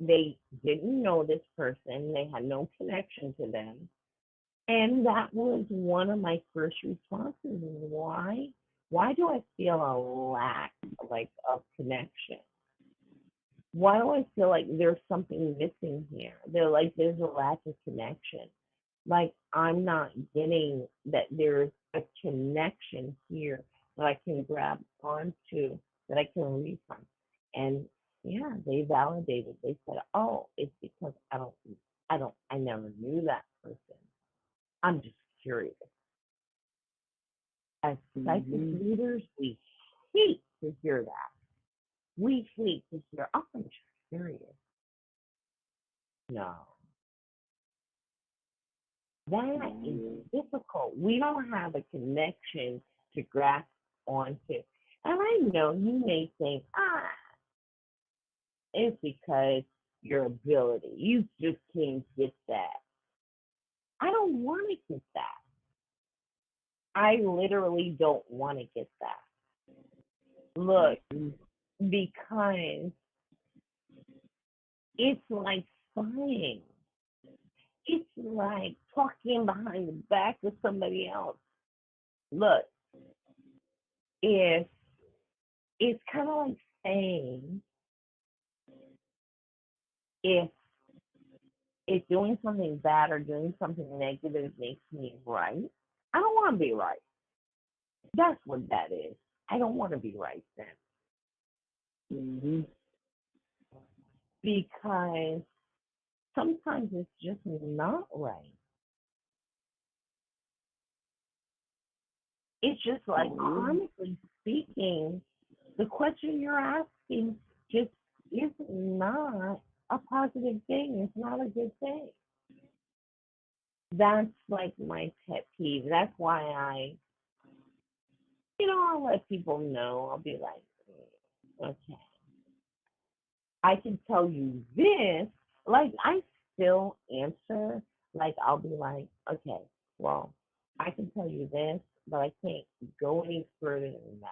They didn't know this person, they had no connection to them. And that was one of my first responses. Why? Why do I feel a lack like of connection? Why do I feel like there's something missing here? There's a lack of connection. Like I'm not getting that there's a connection here that I can grab onto, that I can read from. And yeah, they validated. They said, "Oh, it's because I never knew that person. I'm just curious." As psychic mhm, readers, we hate to hear that. We hate to hear, "Oh, I'm just curious." No, that is yeah, difficult. We don't have a connection to grasp onto. And I know you may think, it's because your ability. You just can't get that. I don't want to get that. I literally don't want to get that. Look, because it's like spying. It's like talking behind the back of somebody else. Look, if it's kind of like saying if doing something bad or doing something negative makes me right, I don't want to be right. That's what that is. I don't want to be right then. Mm-hmm. Because sometimes it's just not right. It's just like, karmically speaking, the question you're asking just is not a positive thing. It's not a good thing. That's like my pet peeve. That's why I'll let people know. I'll be like, okay, I can tell you this. Like, I still answer. Like, I'll be like, okay, well, I can tell you this, but I can't go any further than that.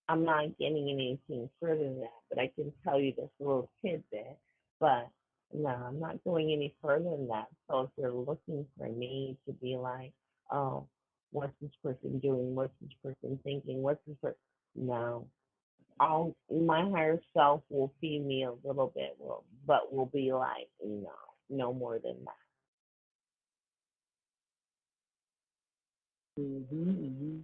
I'm not getting anything further than that, but I can tell you this little tidbit. But no, I'm not going any further than that. So if you're looking for me to be like, oh, what's this person doing? What's this person thinking? What's this person? No. My higher self will feed me a little bit, but will be like, no more than that. Mm-hmm. Mm-hmm.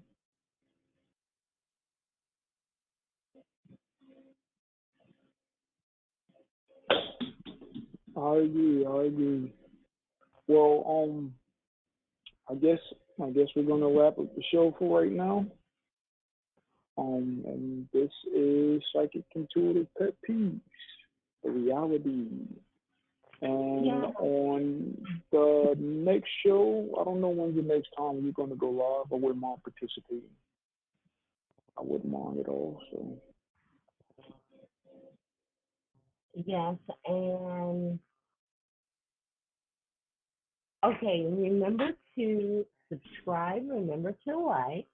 I agree. I agree. Well, I guess we're gonna wrap up the show for right now. And this is Psychic Intuitive Pet Peeves, the reality. And Yeah. on the next show, I don't know when's the next time we're gonna go live. I wouldn't mind participating. I wouldn't mind at all. So Yes, and okay, remember to subscribe, remember to like,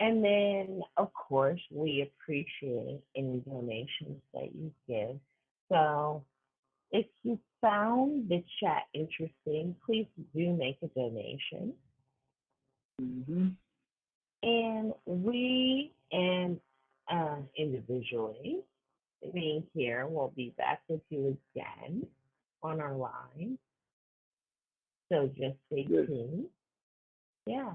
and then, of course, we appreciate any donations that you give. So if you found the chat interesting, please do make a donation. mm-hmm. And we and individually, being here, will be back with you again on our line. So just stay Yes. tuned. Yeah.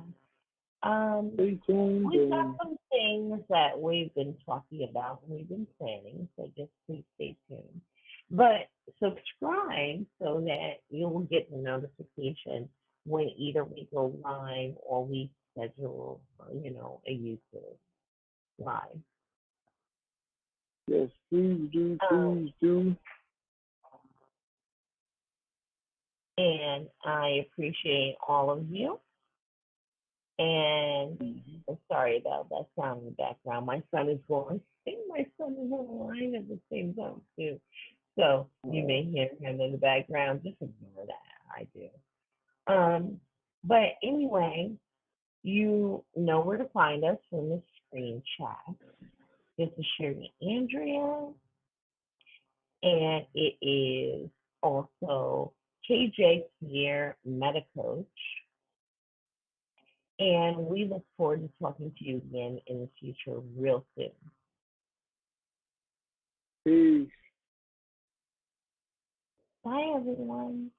Stay tuned. We've got some things that we've been talking about and we've been planning, so just please stay tuned. But subscribe so that you'll get the notification when either we go live or we schedule, a YouTube live. Yes, please do, please do. And I appreciate all of you. And sorry about that sound in the background. My son is going. I think my son is on the line at the same time too. So you may hear him in the background. Just ignore that. I do. But anyway, you know where to find us in the screen chat. This is Sherry Andrea, and it is also KJ Pierre Medicoach. And we look forward to talking to you again in the future real soon. Peace. Bye, everyone.